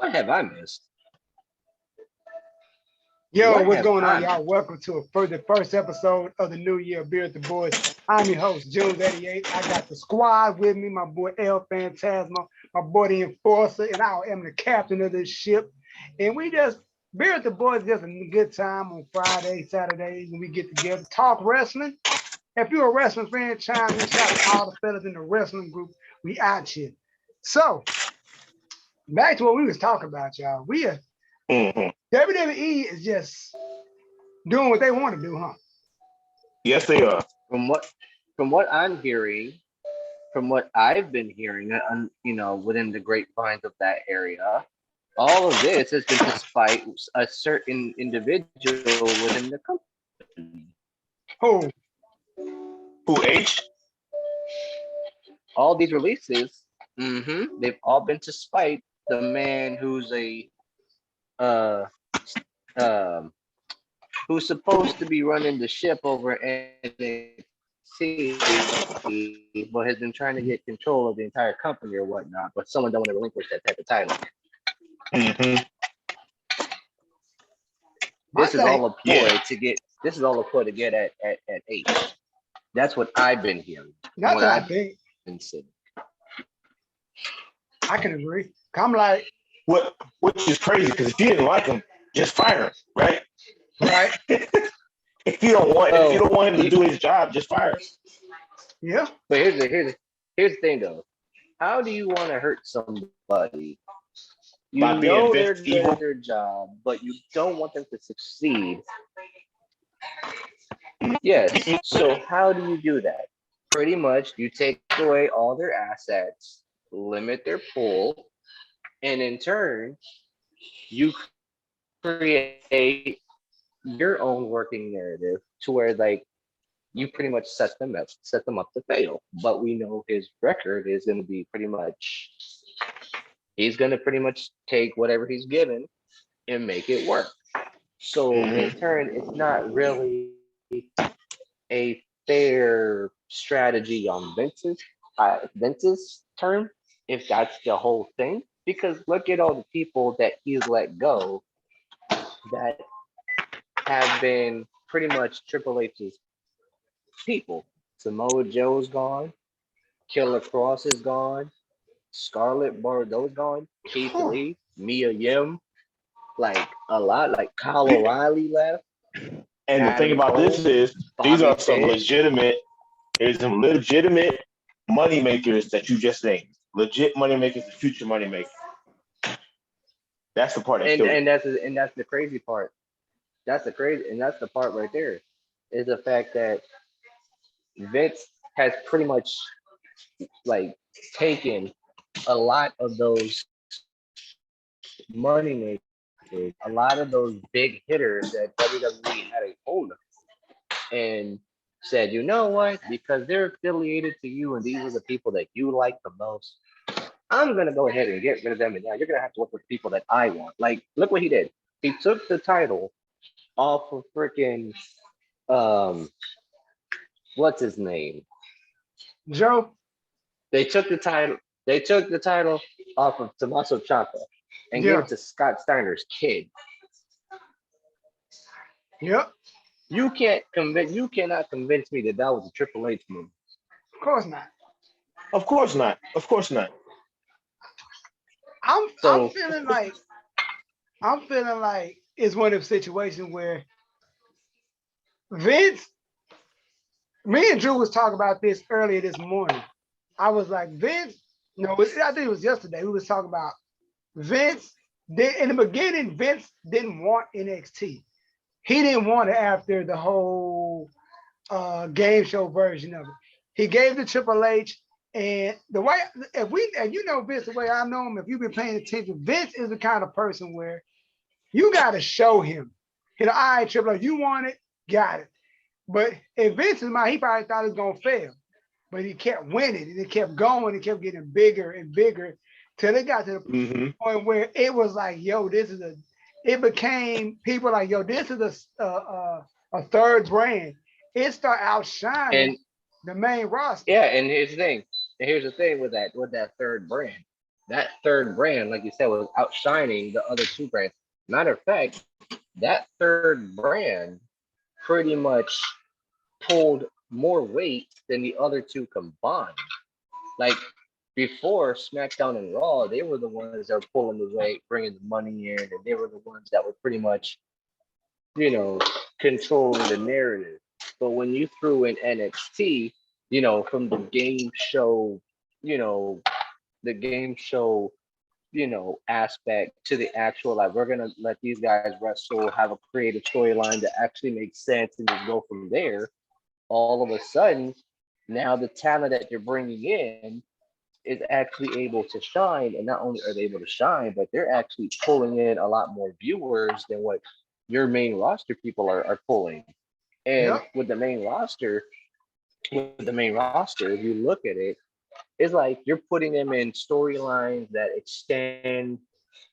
What have I missed? Yo, What what's have going on, I y'all? missed? Welcome to the first episode of the new year, Beer with the Boys. I'm your host, Jules88. I got the squad with me, my boy El Phantasmo, my boy the Enforcer, and I am the captain of this ship. And we just, Beer with the Boys, just a good time on Friday, Saturdays, when we get together, talk wrestling. If you're a wrestling fan, chime in, shout out to all the fellas in the wrestling group. We out here. So, back to what we was talking about, y'all. WWE is just doing what they want to do, huh? Yes, they are. From what I'm hearing, from what I've been hearing, within the grapevines of that area, all of this has been despite a certain individual within the company. Oh, Who H? All these releases, they've all been to spite the man uh, um, who's supposed to be running the ship over NXT, but has been trying to get control of the entire company or whatnot. But someone don't want to relinquish that type of title. Mm-hmm. This is all a ploy to get. This is all a ploy to get at H. That's what I've been hearing. that's What what I I've think. been seeing. I can agree. I'm like, Which is crazy because if you didn't like him, just fire him, right? right? If you don't want him to do his job, just fire him. Yeah. But here's the thing though. How do you want to hurt somebody? You By being know they're Vince good evil. at their job, but you don't want them to succeed. Yes. So how do you do that? Pretty much, you take away all their assets, limit their pool, and in turn, you create your own working narrative to where you pretty much set them up to fail. But we know his record is going to be he's going to pretty much take whatever he's given and make it work. So in turn, it's not really a fair strategy on Vince's term, if that's the whole thing. Because look at all the people that he's let go that have been pretty much Triple H's people. Samoa Joe's gone, Killer Cross is gone, Scarlett Bordeaux's gone, Keith Lee, Mia Yim, like a lot, like Kyle O'Reilly left. And the thing about this is, these are some legitimate money makers that you just named. Legit money makers, the future money makers. That's the part and that's the crazy part. That's the part right there, is the fact that Vince has pretty much like taken a lot of those money makers, a lot of those big hitters that WWE had a hold of, and said, you know what? Because they're affiliated to you and these are the people that you like the most, I'm gonna go ahead and get rid of them, and now you're gonna have to work with the people that I want. Like, look what he did. He took the title off of freaking um what's his name? Joe. They took the title. They took the title off of Tommaso Ciampa and gave it to Scott Steiner's kid. Yep. You cannot convince me that that was a Triple H move. Of course not. Of course not. Of course not. I'm feeling like it's one of the situations where Vince, me and Drew was talking about this earlier this morning. I was like, Vince, no, I think it was yesterday. We was talking about Vince. In the beginning, Vince didn't want NXT. He didn't want it after the whole game show version of it. He gave the Triple H, and the way and you know Vince the way I know him, if you've been paying attention, Vince is the kind of person where you got to show him. All right, Triple H, you want it, got it. But in Vince's mind, he probably thought it was gonna fail, but he kept winning and it kept going. It kept getting bigger and bigger till it got to the point where it was like, yo, it became people like, yo, this is a third brand. It started outshining the main roster. Yeah, and here's the thing. With that third brand. that third brand, like you said, was outshining the other two brands. Matter of fact, that third brand pretty much pulled more weight than the other two combined. Like before SmackDown and Raw, they were the ones that were pulling the weight, bringing the money in, and they were the ones that were pretty much, you know, controlling the narrative. But when you threw in NXT, from the game show, you know, the game show, aspect to the actual, like, we're gonna let these guys wrestle, have a creative storyline that actually makes sense, and just go from there. All of a sudden, now the talent that you're bringing in is actually able to shine, and not only are they able to shine, but they're actually pulling in a lot more viewers than what your main roster people are pulling. And Yep. with the main roster, if you look at it, it's like you're putting them in storylines that extend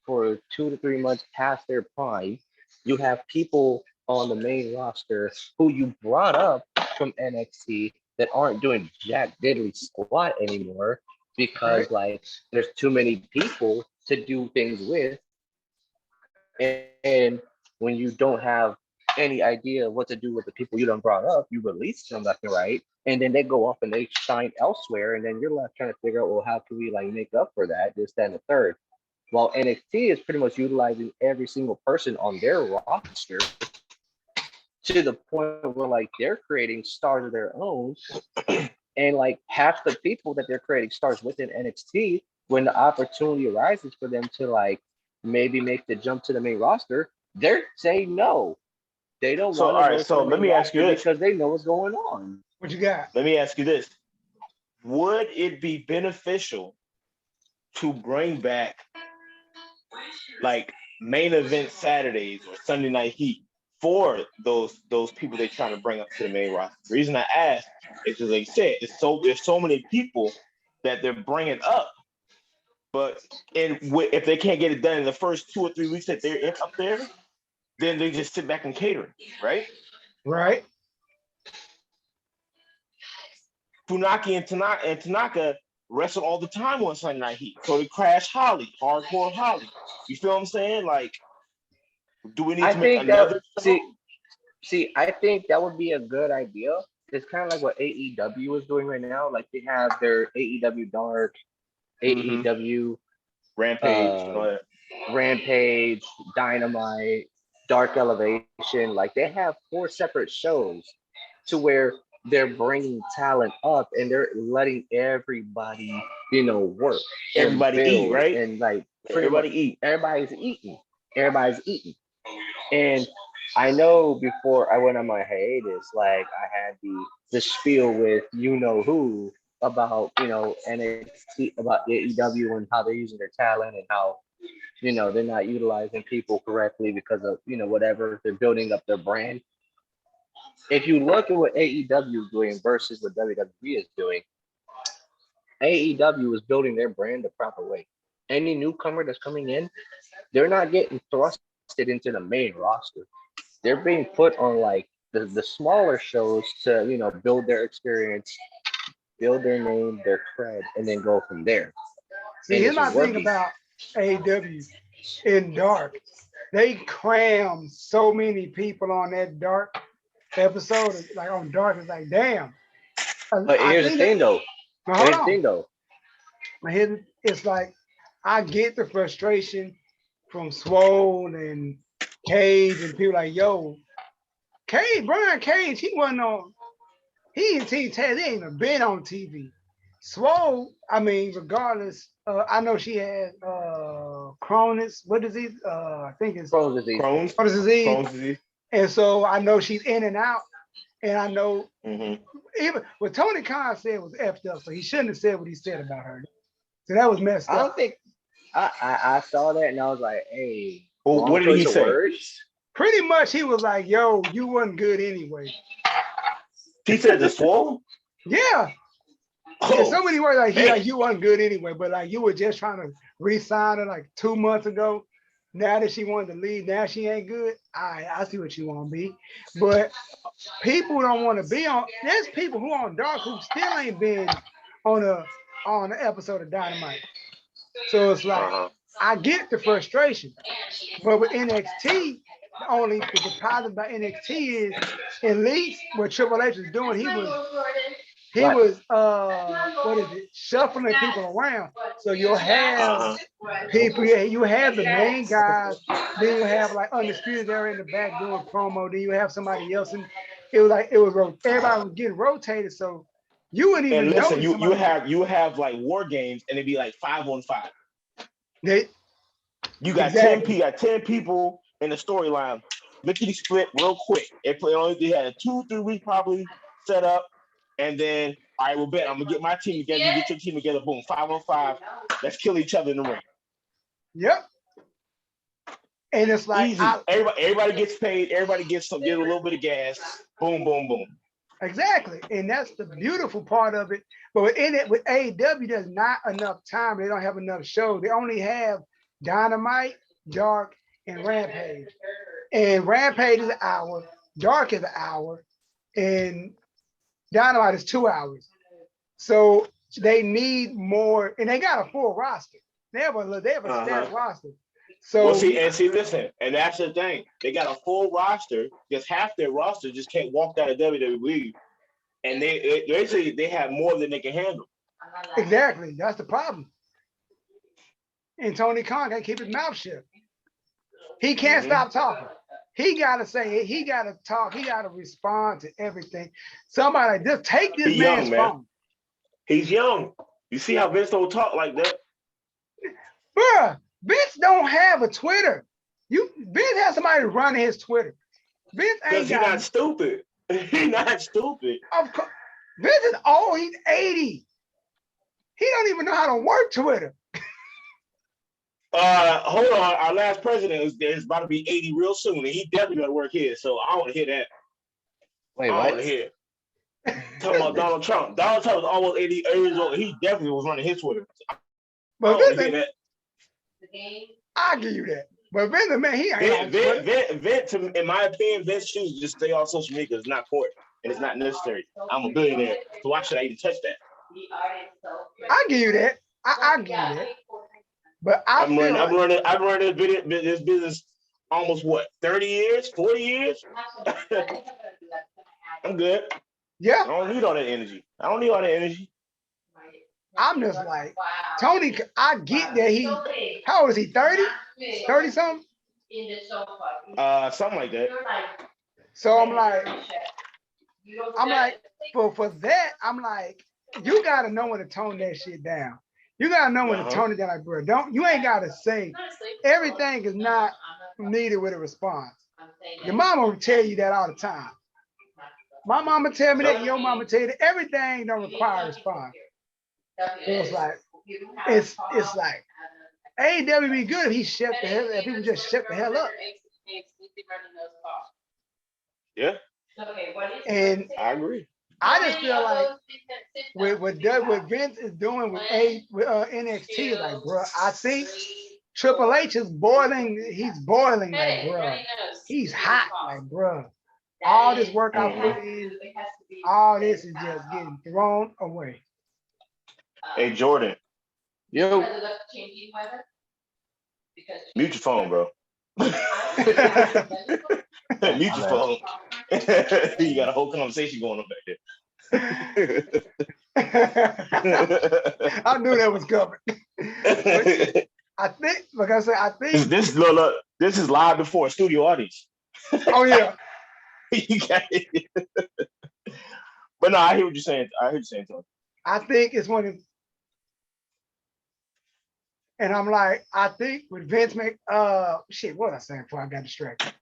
for 2 to 3 months past their prime. You have people on the main roster who you brought up from NXT that aren't doing jack diddly squat anymore because Right. like there's too many people to do things with, and when you don't have any idea what to do with the people you done brought up, you release them left and right, and then they go off and they shine elsewhere, and then you're left trying to figure out, well, how can we like make up for that, this, that, and the third. While NXT is pretty much utilizing every single person on their roster to the point where like they're creating stars of their own, and like half the people that they're creating stars within NXT, when the opportunity arises for them to like maybe make the jump to the main roster, they're saying no. They don't So want all to right, go to so the let main me ask you roster this. because they know what's going on. What you got? Let me ask you this. Would it be beneficial to bring back like main event Saturdays or Sunday Night Heat for those people they're trying to bring up to the main roster? The reason I ask is because, like you said, there's so many people that they're bringing up, but if they can't get it done in the first 2 or 3 weeks that they're up there, then they just sit back and cater, right? Right. Funaki and Tanaka wrestle all the time on Sunday Night Heat. So they Crash Holly, Hardcore Holly. You feel what I'm saying? Like, do we need I to make think that another show? see, I think that would be a good idea. It's kind of like what AEW is doing right now. Like they have their AEW Dark, Mm-hmm. AEW Rampage and uh, all that. Rampage, Dynamite, Dark Elevation. Like they have four separate shows to where they're bringing talent up and they're letting everybody, work and Everybody eat, build, right? and like pretty much Everybody eat. everybody's eating. Everybody's eating. And I know before I went on my hiatus, like I had the spiel with who about NXT, about AEW and how they're using their talent and how they're not utilizing people correctly because of whatever, they're building up their brand. If you look at what AEW is doing versus what WWE is doing, AEW is building their brand the proper way. Any newcomer that's coming in, they're not getting thrusted into the main roster. They're being put on like the smaller shows to build their experience, build their name, their cred, and then go from there. See, And here's it's my thing working. about AEW in Dark. They cram so many people on that Dark episode. Like on Dark, it's like, damn. But I here's the think it. thing though. Now hold Here's the on. thing though. It's like I get the frustration from Swole and Cage and people like, yo, Brian Cage, he wasn't on. He and T Taz, they ain't even been on TV. Swole, I mean, regardless, I know she had Crohn's, what disease? I think it's Crohn's disease. Crohn's. Crohn's disease. Crohn's disease. And so I know she's in and out. And I know Mm-hmm. even what Tony Khan said was effed up, so he shouldn't have said what he said about her. So that was messed I up. don't think I saw that and I was like, hey, Well, wrong what did choice he of say? words. Pretty much he was like, yo, you wasn't good anyway. He said the swole. Yeah. In Oh, so many words, like man. you wasn't good anyway, but like you were just trying to re-sign her like 2 months ago. Now that she wanted to leave, now she ain't good. I see what you want to be. But people don't want to be on. There's people who are on Dark who still ain't been on a on an episode of Dynamite. So it's like Uh-huh. I get the frustration, but with NXT, the positive about NXT is at least what Triple H was doing, he Right. was what is it, shuffling people around. So you'll have Uh-huh. people, you have the main guys, then you have like undisputed there in the back doing promo, then you have somebody else, and everybody was getting rotated, so you wouldn't And even listen, notice you somebody. have like war games, and it'd be like 5-on-5. They, You got 10 exactly. people, in the storyline. Lickety split real quick. They had a 2-3 week probably set up, and then all right, well, bet I'm gonna get my team together. You get your team together. Boom, 5-on-5. Let's kill each other in the ring. Yep. And it's like Easy. Everybody gets paid. Everybody gets a little bit of gas. Boom, boom, boom. exactly, and that's the beautiful part of it. But in it with AEW, there's not enough time. They don't have enough shows. They only have Dynamite, Dark, and Rampage. And Rampage is an hour, Dark is an hour, and Dynamite is 2 hours. So they need more, and they got a full roster. They have a Uh-huh. stacked roster. Well, So listen, and that's the thing. They got a full roster. Just half their roster just can't walk out of WWE, and they say they have more than they can handle. exactly, that's the problem. And Tony Khan can't keep his mouth shut. He can't Mm-hmm. stop talking. He gotta say it. He gotta talk. He gotta respond to everything. Somebody just take this He's man's young, man. phone, He's young. You see how Vince don't talk like that? bruh. Vince don't have a Twitter. Vince has somebody running his Twitter. Vince Because ain't he's got. not stupid. He's not stupid. Of course, Vince is old. He's 80. He don't even know how to work Twitter. Hold on. Our last president is about to be 80 real soon, and he definitely got to work here. So I want to hear that. Wait, I want what? to hear. Talking about Donald Trump. Donald Trump was almost 80 years old. He definitely was running his Twitter. I But want to hear Vince, that. I give you that. But Vince, man, he ain't on Twitter. Vince, in my opinion, Vince should just stay off social media because it's not important and it's not necessary. I'm a billionaire, so why should I even touch that? I give you that. I give you that. But I I'm feel running. like I've run this business almost what 30 years, 40 years. I'm good. I yeah, don't need all that energy. I don't need all that energy. I'm just like Tony. I get that how old is he? 30? 30 something? Something like that. So I'm like, for that, I'm like, you gotta know when to tone that shit down. You gotta know when to Uh-huh. tone it down. Like, bro, you ain't gotta say everything is not needed with a response. Your mama will tell you that all the time. My mama tell me that, your mama tell you that everything don't require a response. So it's like AEW be good if he shut the hell, if people just shut the hell up. Yeah, And I agree. I just feel like what Vince is doing with NXT is like, bro, I think Triple H is boiling. He's boiling, like, bro. He's hot, like, bro. All this work I put in, all this is just getting thrown away. Hey Jordan, Yo. mute your phone, bro. Mute your phone. You got a whole conversation going on back there. I knew that was coming. I think, like I said, this is live before a studio audience. Oh yeah. You got it. But no, I hear what you're saying. Tony. I think it's one of, and I'm like, I think with Vince shit, what was I saying before I got distracted?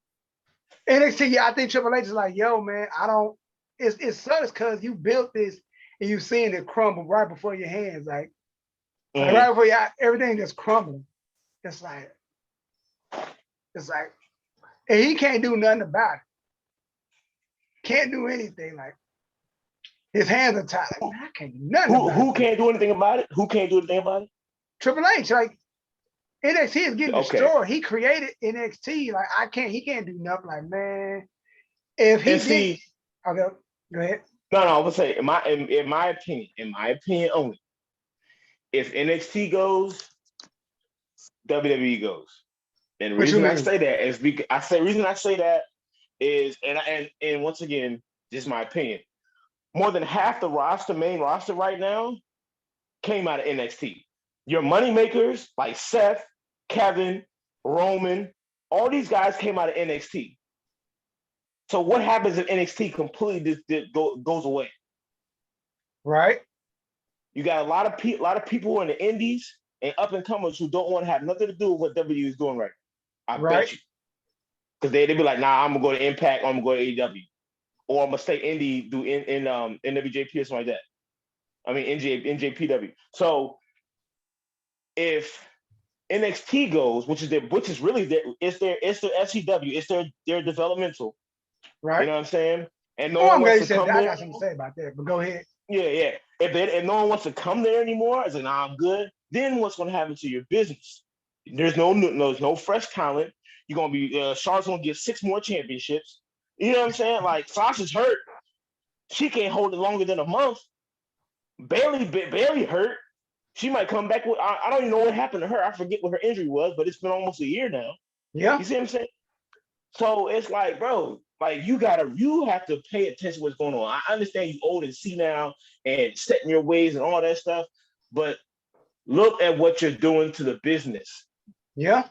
NXT, yeah, I think Triple H is like, yo, man, it sucks because you built this and you seeing it crumble right before your hands, like right before your everything just crumbling. It's like, and he can't do nothing about it. Can't do anything. Like his hands are tied. Like, man, I can't do nothing about it. Who can't do anything about it? Who can't do anything about it? Triple H, like NXT is getting destroyed. He created NXT. Like he can't do nothing. Like, man, if he did, okay, go ahead. No, I would say in my opinion only, if NXT goes, WWE goes. And the What you reason I mean? say that is because reason I say that is, and once again, just my opinion. More than half the main roster right now, came out of NXT. Your money makers like Seth, Kevin, Roman, all these guys came out of NXT. So what happens if NXT completely goes away? Right. You got a lot of people in the indies and up and comers who don't want to have nothing to do with what WWE is doing right now. I Right. bet you. Because they be like, nah, I'm gonna go to Impact, I'm gonna go to AEW. Or I'm gonna stay indie, do in NWJP or something like that. I mean NJPW. So if NXT goes, which is really it's their SCW, it's their developmental. You Right. know what I'm saying? And no Oh, one I'm glad wants you to said come that. I there. got something to say about that, but go ahead. Yeah. If no one wants to come there anymore, it's like, nah, I'm good. Then what's gonna happen to your business? There's no fresh talent. You're gonna be Charlotte's gonna get 6 more championships. You know what I'm saying? Like Sasha's hurt. She can't hold it longer than a month. Bailey hurt. She might come back with. I don't even know what happened to her. I forget what her injury was, but it's been almost a year now. Yeah. You see what I'm saying? So it's like, bro, like you have to pay attention to what's going on. I understand you old and see now and setting your ways and all that stuff, but look at what you're doing to the business. Yeah.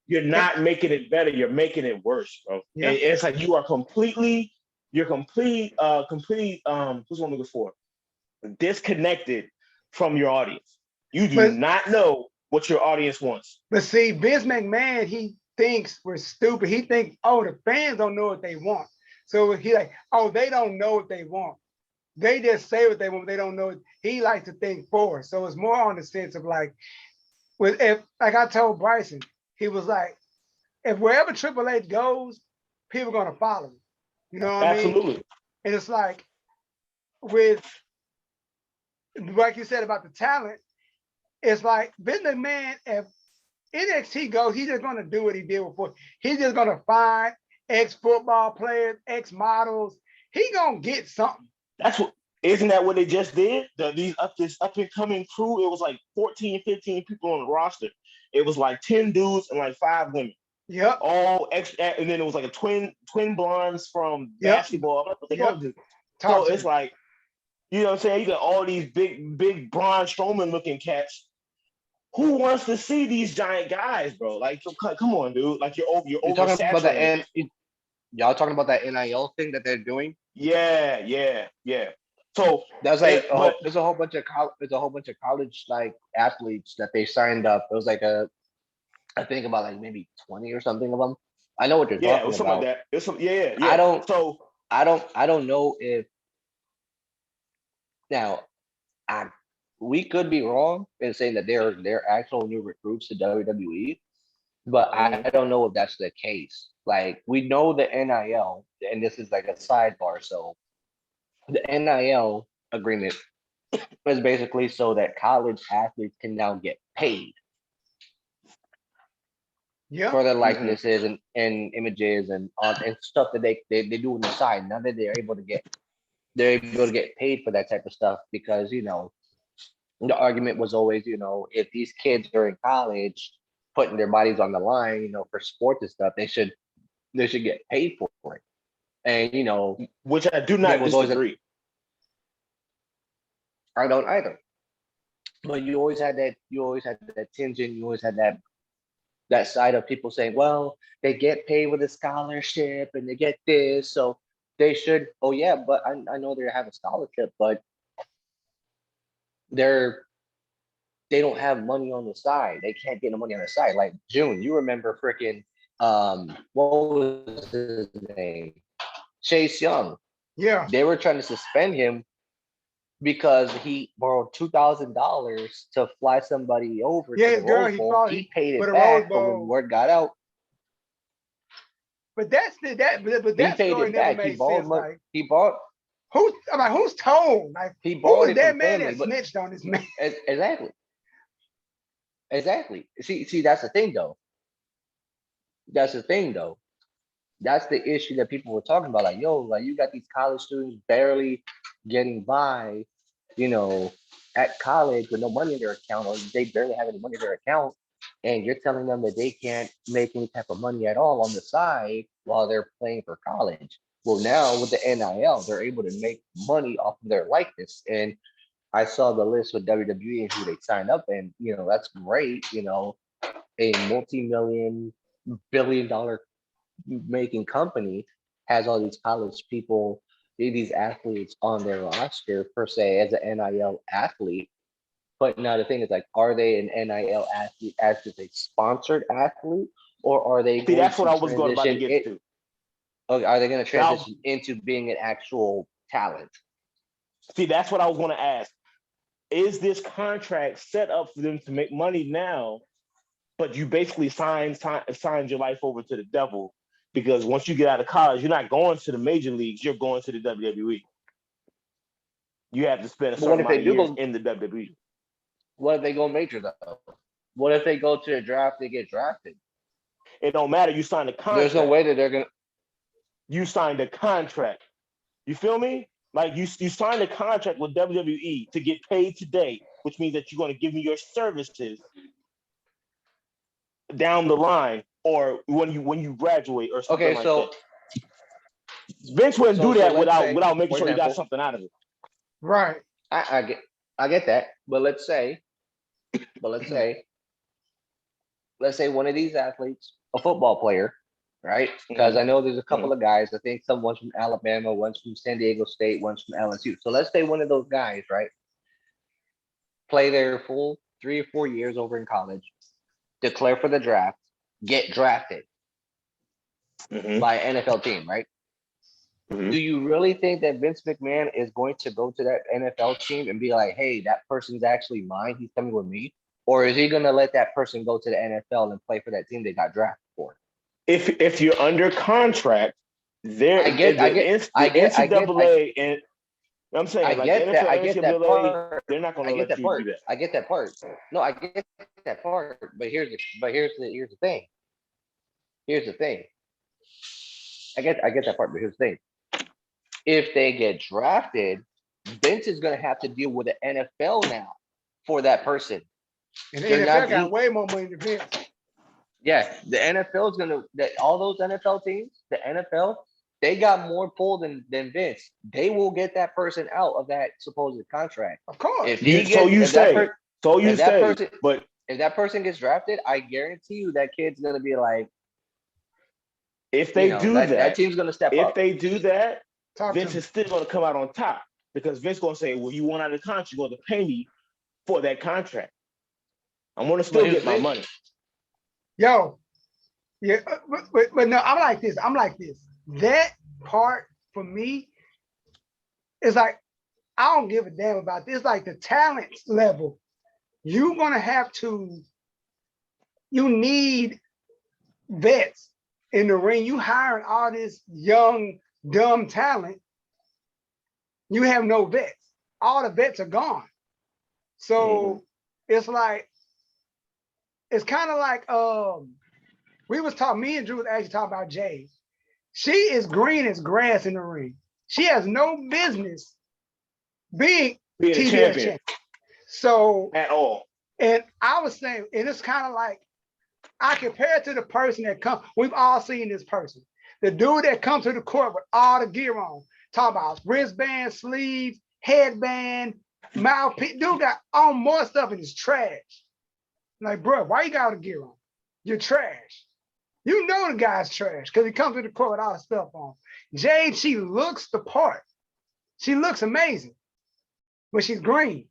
You're not making it better. You're making it worse, bro. Yeah. And it's like what's what I'm looking for? Disconnected from your audience. You do But not know what your audience wants. but see, Vince McMahon, he thinks we're stupid. He thinks, oh, the fans don't know what they want. So he like, oh, they don't know what they want. They just say what they want. They don't know. He likes to think forward. So it's more on the sense of like, if like I told Bryson, he was like, if wherever Triple H goes, people are gonna follow him. You know what I mean? Absolutely. And it's like with like you said about the talent, it's like Vince McMahon, if NXT goes, he's just gonna do what he did before. He's just gonna find ex-football players, ex-models. He gonna get something. That's what isn't that what they just did? This up and coming crew, it was like 14, 15 people on the roster. It was like 10 dudes and like 5 women. Yep. All and then it was like a twin blondes from Yep. basketball. What they Yep. gonna do? Talk So to it's me. like, you know what I'm saying? You got all these big Braun Strowman looking cats. Who wants to see these giant guys, bro? Like, come on, dude. Like you're You talking about that oversaturated. y'all talking about that NIL thing that they're doing? Yeah. So There's like but there's a whole bunch of college like athletes that they signed up. It was like I think about like maybe 20 or something of them. I know what you're yeah, it talking was something like about. that. It was some yeah. I don't So I don't know if now I we could be wrong in saying that they're actual new recruits to WWE, but I don't know if that's the case. Like we know the NIL, and this is like a sidebar. So the NIL agreement is basically so that college athletes can now get paid Yeah. for their likenesses and images and stuff that they do on the side. Now that they're able to get paid for that type of stuff because the argument was always if these kids are in college putting their bodies on the line for sports and stuff they should get paid for it. And which I do there not was always disagree. I don't either. But you always had that tinge, you always had that side of people saying, well, they get paid with a scholarship and they get this, so they should. Oh yeah, but I know they have a scholarship, but they're they don't have money on the side. They can't get no money on the side. Like June, you remember freaking what was his name? Chase Young. Yeah. They were trying to suspend him because he borrowed $2,000 to fly somebody over Yeah, to the his girl, Rose he Bowl. fought He paid for it the Rose back, but when Bowl. word got out, But he that paid story it never back. He made borrowed sense. money. Like who's told? Like He who borrowed was it from that man family, that but snitched on this man? exactly, exactly. See, that's the thing though. That's the thing though. That's the issue that people were talking about. Like, yo, like you got these college students barely getting by, you know, at college with no money in their account, or they barely have any money in their account. and you're telling them that they can't make any type of money at all on the side while they're playing for college. Well, now with the NIL, they're able to make money off of their likeness. And I saw the list with WWE and who they signed up, and that's great. A multi-million, billion-dollar making company has all these college people, these athletes on their roster per se as an NIL athlete. But now the thing is, like, are they an NIL athlete as just a sponsored athlete, or are they See, going that's what to I was going about to transition get it? to. Okay, are they going to Now, transition into being an actual talent? see, that's what I was going to ask. Is this contract set up for them to make money now, but you basically signed your life over to the devil? Because once you get out of college, you're not going to the major leagues, you're going to the WWE. You have to spend a But what certain if amount they of do years go? in the WWE. What if they go major though? What if they go to the draft? They get drafted. It don't matter. You signed a There's no contract. way that they're gonna. You signed a contract. You feel me? Like you signed a contract with WWE to get paid today, which means that you're going to give me your services down the line or when you graduate or something Okay, like that. so Vince wouldn't do that let's say, without making for sure he got example, something out of it. Right. I get that, but let's say one of these athletes, a football player, right? Because I know there's a couple of guys. I think one's from Alabama, one's from San Diego State, one's from LSU. So let's say one of those guys, right, play their full 3 or 4 years over in college, declare for the draft, get drafted by an NFL team, right? Do you really think that Vince McMahon is going to go to that NFL team and be like, hey, that person's actually mine, he's coming with me? Or is he going to let that person go to the NFL and play for that team they got drafted for? If you're under contract, the NCAA and I'm saying like the NFL and NCAA, they're not going to let you do that. I get that part. No, I get that part. But here's the thing. Here's the thing. I get that part, but here's the thing. If they get drafted, Vince is going to have to deal with the NFL now for that person. And the NFL got way more money than Vince. Yeah, the NFL is gonna all those NFL teams, the NFL, they got more pull than Vince. They will get that person out of that supposed contract. Of course. If that person gets drafted, I guarantee you that kid's gonna be like, if they that team's gonna step up. If they do that, Vince is still gonna come out on top because Vince gonna say, well, you want out of the contract, you're gonna pay me for that contract. I'm gonna still get my money. Yo, yeah, but no, I'm like this. That part for me is like, I don't give a damn about this. Like the talent level, you need vets in the ring. You hiring all this young, dumb talent. You have no vets. All the vets are gone. So it's like, it's kind of like, me and Drew was actually talking about Jade. She is green as grass in the ring. She has no business being a champion. So at all. And I was saying, and it's kind of like, I compare it to the person that comes. We've all seen this person. The dude that comes to the court with all the gear on. Talk about wristband, sleeves, headband, mouthpiece. Dude got all more stuff and it's trash. Like, bro, why you got all the gear on? You're trash. You know the guy's trash because he comes to the court with all the stuff on. Jade, she looks the part. She looks amazing, but she's green.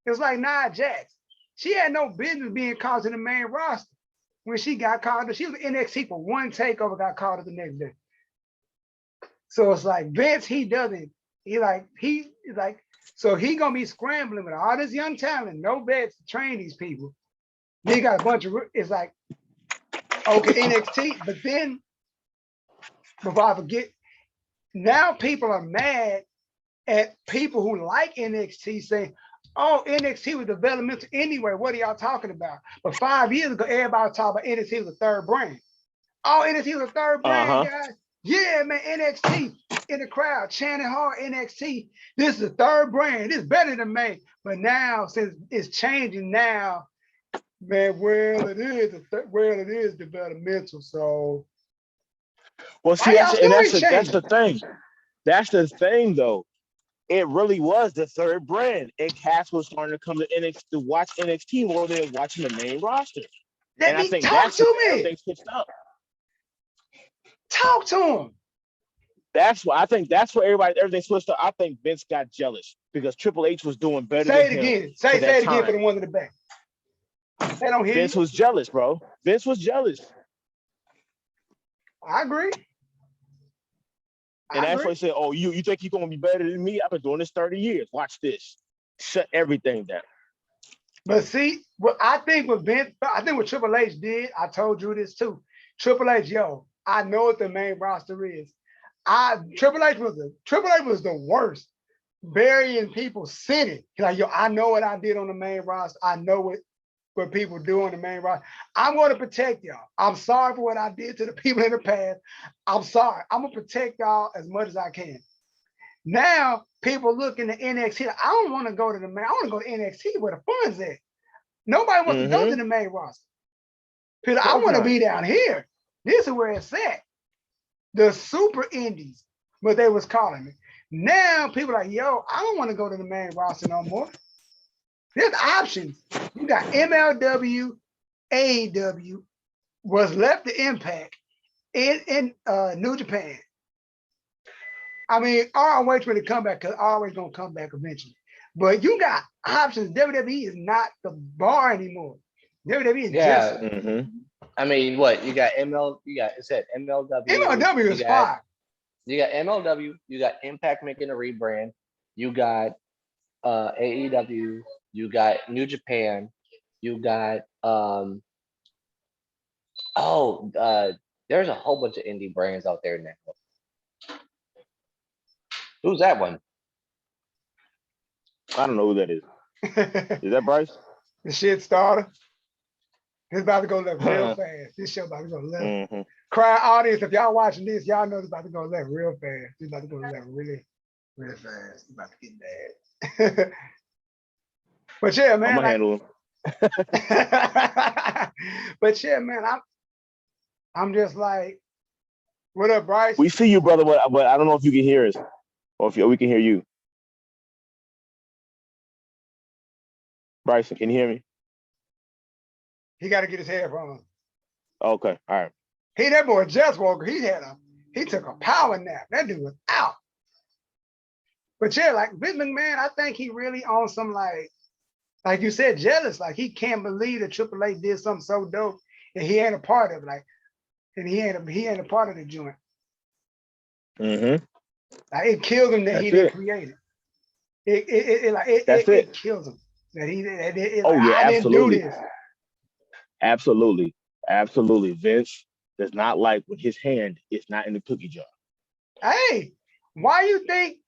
It's like Nia Jax. She had no business being called to the main roster when she got called. She was NXT for one takeover, got called up the next day. So it's like Vince, so he gonna be scrambling with all this young talent, no vets to train these people. Then you got a bunch of, it's like, okay, NXT, but then, before I forget, now people are mad at people who like NXT saying, oh, NXT was developmental anyway. What are y'all talking about? But 5 years ago, everybody talked about NXT was a third brand. Oh, NXT was a third brand, guys. Yeah, man, NXT in the crowd, chanting hard, NXT. This is the third brand. This is better than me. But now, since it's changing now, Man, well, it is developmental. So Well, see, why y'all story that's the changing? thing. That's the thing, though. It really was the third brand, and cats was starting to come to NXT to watch NXT more than watching the main roster. And Let I me think talk that's where to me. everything switched up. Talk to him. That's why I think that's where everything switched up. I think Vince got jealous because Triple H was doing better than Say it him again. for Say that it again for the time. ones in the back. They don't hear Vince you. was jealous, bro. Vince was jealous. I agree. And I that's why agree. he said, "Oh, you think you're gonna be better than me? I've been doing this 30 years. Watch this. Shut everything down." But see, I think what Triple H did, I told you this too. Triple H, yo, I know what the main roster is. Triple H was the worst. Burying people sinning. He's like, yo, I know what I did on the main roster. I know what people do on the main roster. I'm going to protect y'all. I'm sorry for what I did to the people in the past. I'm sorry. I'm gonna protect y'all as much as I can. Now people look in the NXT. Like, I don't want to go to the main. I want to go to NXT where the fun's at. Nobody wants to go to Mm-hmm. the main roster. Because Of I course want to not. be down here. This is where it's at. The super indies, what they was calling it. Now people are like, yo, I don't want to go to the main roster no more. There's options. You got MLW, AEW, was left to Impact in New Japan. I mean, ROH when it come back, because always gonna come back eventually. But you got options. WWE is not the bar anymore. WWE is just Yeah, Mm-hmm. I mean, what you got? You got it said MLW. MLW is fine. You got MLW. You got Impact making a rebrand. You got AEW. You got New Japan. You got oh there's a whole bunch of indie brands out there now. Who's that one? I don't know who that is. The Is that Bryce? shit starter. It's about to go left real Mm-hmm. fast. This show about to go left. Cry audience, if y'all watching this, y'all know it's about to go left real fast. It's about to go left really, really fast. It's about to get bad. But yeah, I'm man, gonna like, handle him. but yeah, man, I'm just like, what up, Bryce? We see you, brother, but I don't know if you can hear us or if we can hear you. Bryson, can you hear me? He got to get his headphones. Okay, all right. He that boy Jess Walker, he took a power nap. That dude was out. But yeah, like Vince McMahon, I think he really on some like you said, jealous. Like he can't believe that Triple H did something so dope and he ain't a part of it. Like, and he ain't a part of the joint. Mm-hmm. Like it killed him that he That's didn't it. create it. That's it. It kills him that it's Oh like yeah, I didn't do absolutely, this. absolutely, absolutely. Vince does not like when his hand is not in the cookie jar. Hey, why you think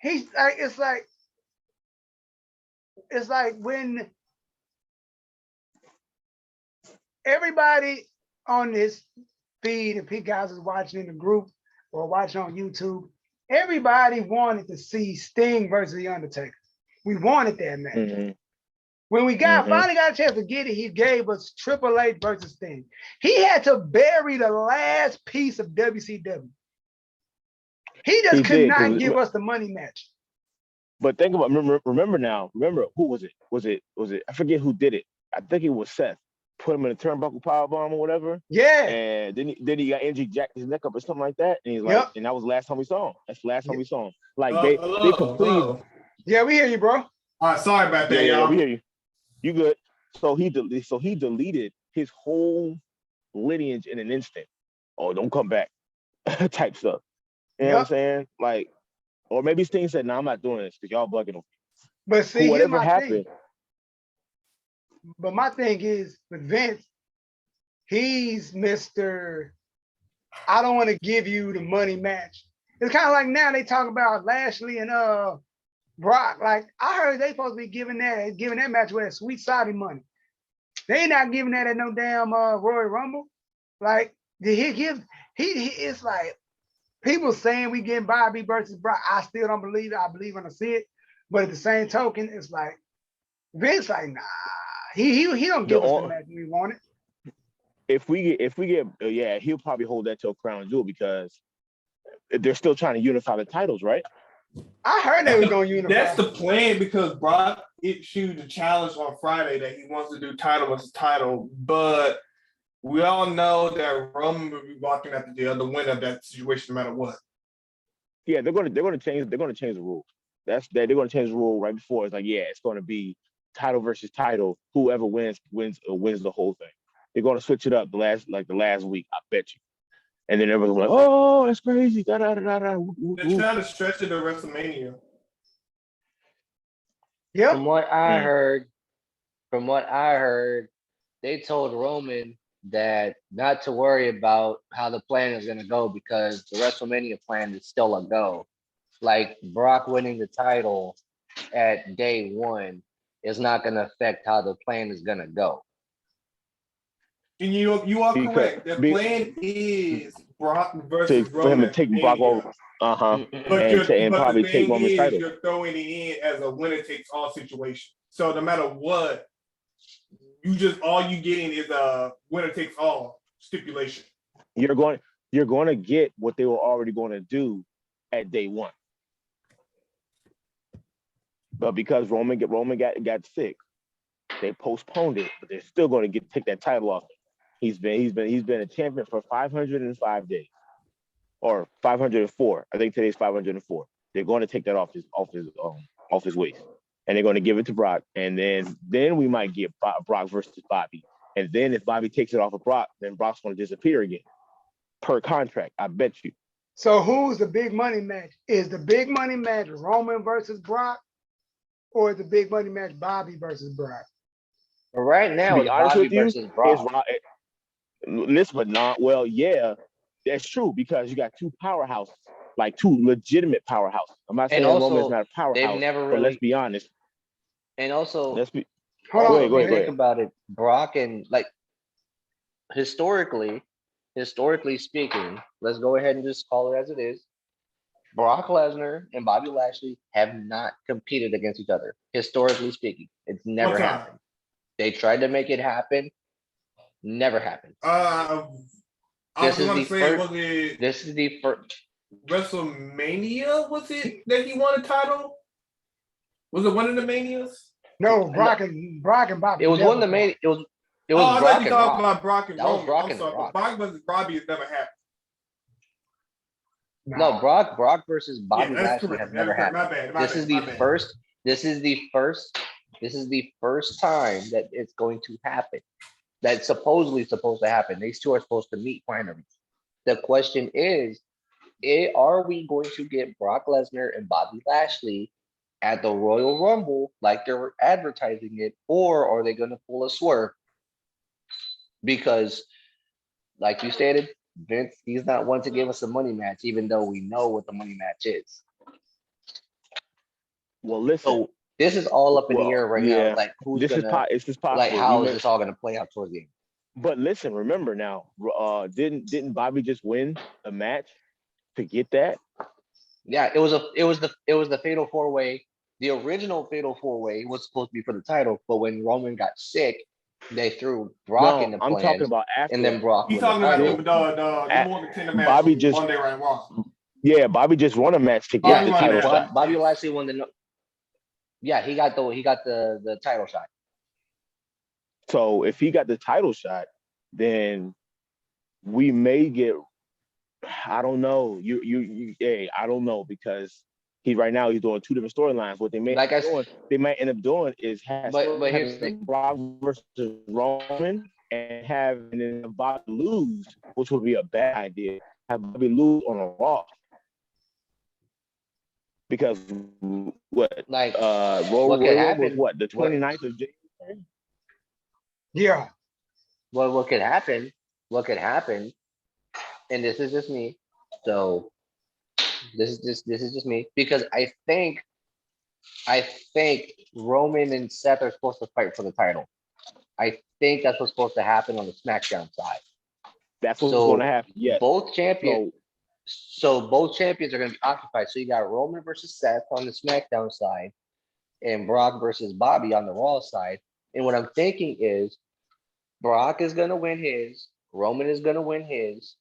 he's like? It's like when everybody on this feed, if he guys is watching in the group or watching on YouTube, everybody wanted to see Sting versus The Undertaker. We wanted that match. Mm-hmm. When we Mm-hmm. finally got a chance to get it, he gave us Triple H versus Sting. He had to bury the last piece of WCW. He just He could did, not because give us the money match. but think about remember now. Remember who was it? Was it? I forget who did it. I think it was Seth. Put him in a turnbuckle powerbomb or whatever. Yeah. And then he got injured, jacked his neck up or something like that. And he's like, Yep. and that was the last time we saw him. That's the last time we saw him. Like they Hello, completed. hello. Yeah, we hear you, bro. All right, sorry about that, Yeah, we y'all. hear you. You good? So he deleted his whole lineage in an instant. Oh, don't come back, type stuff. You know what I'm Yep. saying? Like, or maybe Sting said, "No, I'm not doing this because y'all bugging him." But see, here's Whatever my thing. happened. But my thing is with Vince, he's Mr. I don't want to give you the money match. It's kind of like now they talk about Lashley and Brock. Like I heard they supposed to be giving that match with sweet Saudi money. They ain't not giving that at no damn Royal Rumble. Like did he give he it's like people saying we getting Bobby versus Brock. I still don't believe it. I believe when I see it. But at the same token, it's like Vince like, nah, He don't The give us the on- match we wanted. if we get yeah, he'll probably hold that till Crown Jewel because they're still trying to unify the titles, right? I heard they was gonna unify. That's the plan because Brock issued a challenge on Friday that he wants to do title versus title, but we all know that Roman will be walking out the winner of that situation no matter what. Yeah, they're gonna change the rules. They're gonna change the rule right before. It's like, yeah, it's gonna be title versus title. Whoever wins the whole thing. They're gonna switch it up the last week, I bet you. And then everyone's like, oh, that's crazy. Da, da, da, da, da. They're trying to stretch it to WrestleMania. Yep. From what I heard, they told Roman that not to worry about how the plan is going to go because the WrestleMania plan is still a go. Like Brock winning the title at day one is not going to affect how the plan is going to go. And you are correct. The plan is Brock versus for him to Roman. take Brock over. But And probably the take thing Roman's is, title. you're throwing it in as a winner takes all situation. So no matter what, all you getting is a winner takes all stipulation. You're going to get what they were already going to do at day one. But because Roman got sick, they postponed it, but they're still going to take that title off him. He's been a champion for 505 days, or 504. I think today's 504. They're going to take that off his waist, and they're going to give it to Brock, and then we might get Brock versus Bobby, and then if Bobby takes it off of Brock, then Brock's going to disappear again, per contract. I bet you. So who's the big money match? Is the big money match Roman versus Brock, or is the big money match Bobby versus Brock? But right now, it's Bobby versus Brock. Listen, but not well. Yeah, that's true because you got two powerhouses, like two legitimate powerhouses. I'm not saying Roman's not a powerhouse, but let's be honest. And also, let's be. Hold on, go ahead. Think about it. Brock and historically speaking, let's go ahead and just call it as it is. Brock Lesnar and Bobby Lashley have not competed against each other. Historically speaking, it's never happened. They tried to make it happen. Never happened. This is the first. WrestleMania, was it that he won a title? Was it one of the Manias? No, Brock and Bobby. It was one of the main. It was I Brock you and talking Rock. about Brock and That was Roman. Brock I'm and sorry, Rock. Brock versus Bobby has never happened. No, Brock versus Bobby Lashley correct. has never correct. happened. My This is the first time that it's going to happen. That's supposedly supposed to happen. These two are supposed to meet finally. The question is, are we going to get Brock Lesnar and Bobby Lashley at the Royal Rumble like they're advertising it, or are they going to pull a swerve? Because, like you stated, Vince, he's not one to give us a money match, even though we know what the money match is. Well, listen. So this is all up in the air right now. Like who's it's just possible. Like how is this all gonna play out towards the end? But listen, remember now, didn't Bobby just win a match to get that? Yeah, it was the fatal four way. The original fatal four way was supposed to be for the title, but when Roman got sick, they threw Brock in the plan. I'm talking about after. And then Brock. He's talking about the more contender match. Bobby just Monday Night Raw. Yeah, Bobby just won a match to get the title shot. Bobby Lashley won the. Yeah, he got the title shot. So if he got the title shot, then we may get. I don't know. I don't know because he's doing two different storylines. What they may end up doing is having Brock versus Roman and having Bobby lose, which would be a bad idea. Have Bobby lose on a Raw. Because what could happen was the 29th of January? Yeah. Well, what could happen, and this is just me. So this is just me because I think Roman and Seth are supposed to fight for the title. I think that's what's supposed to happen on the SmackDown side. That's what's going to happen. Yeah. Both champions. So both champions are going to be occupied. So you got Roman versus Seth on the SmackDown side, and Brock versus Bobby on the Raw side. And what I'm thinking is Brock is gonna win his, Roman is gonna win his.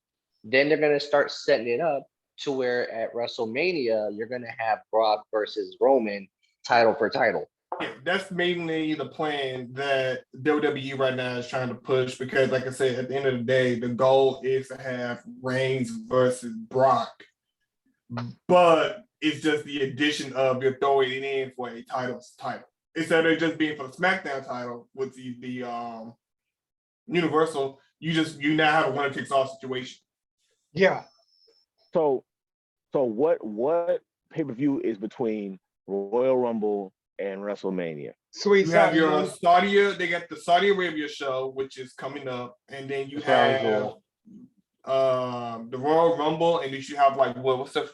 Then they're gonna start setting it up to where at WrestleMania you're gonna have Brock versus Roman title for title. Yeah, that's mainly the plan that WWE right now is trying to push because, like I said, at the end of the day, the goal is to have Reigns versus Brock, but it's just the addition of you're throwing it in for a title instead of it just being for the SmackDown title with the Universal. You now have a winner takes all situation. Yeah. So what pay-per-view is between Royal Rumble and WrestleMania? Sweet You have your Saudi. they got the Saudi Arabia show, which is coming up, and then you Crown have Jewel. The Royal Rumble, and then you have like what's the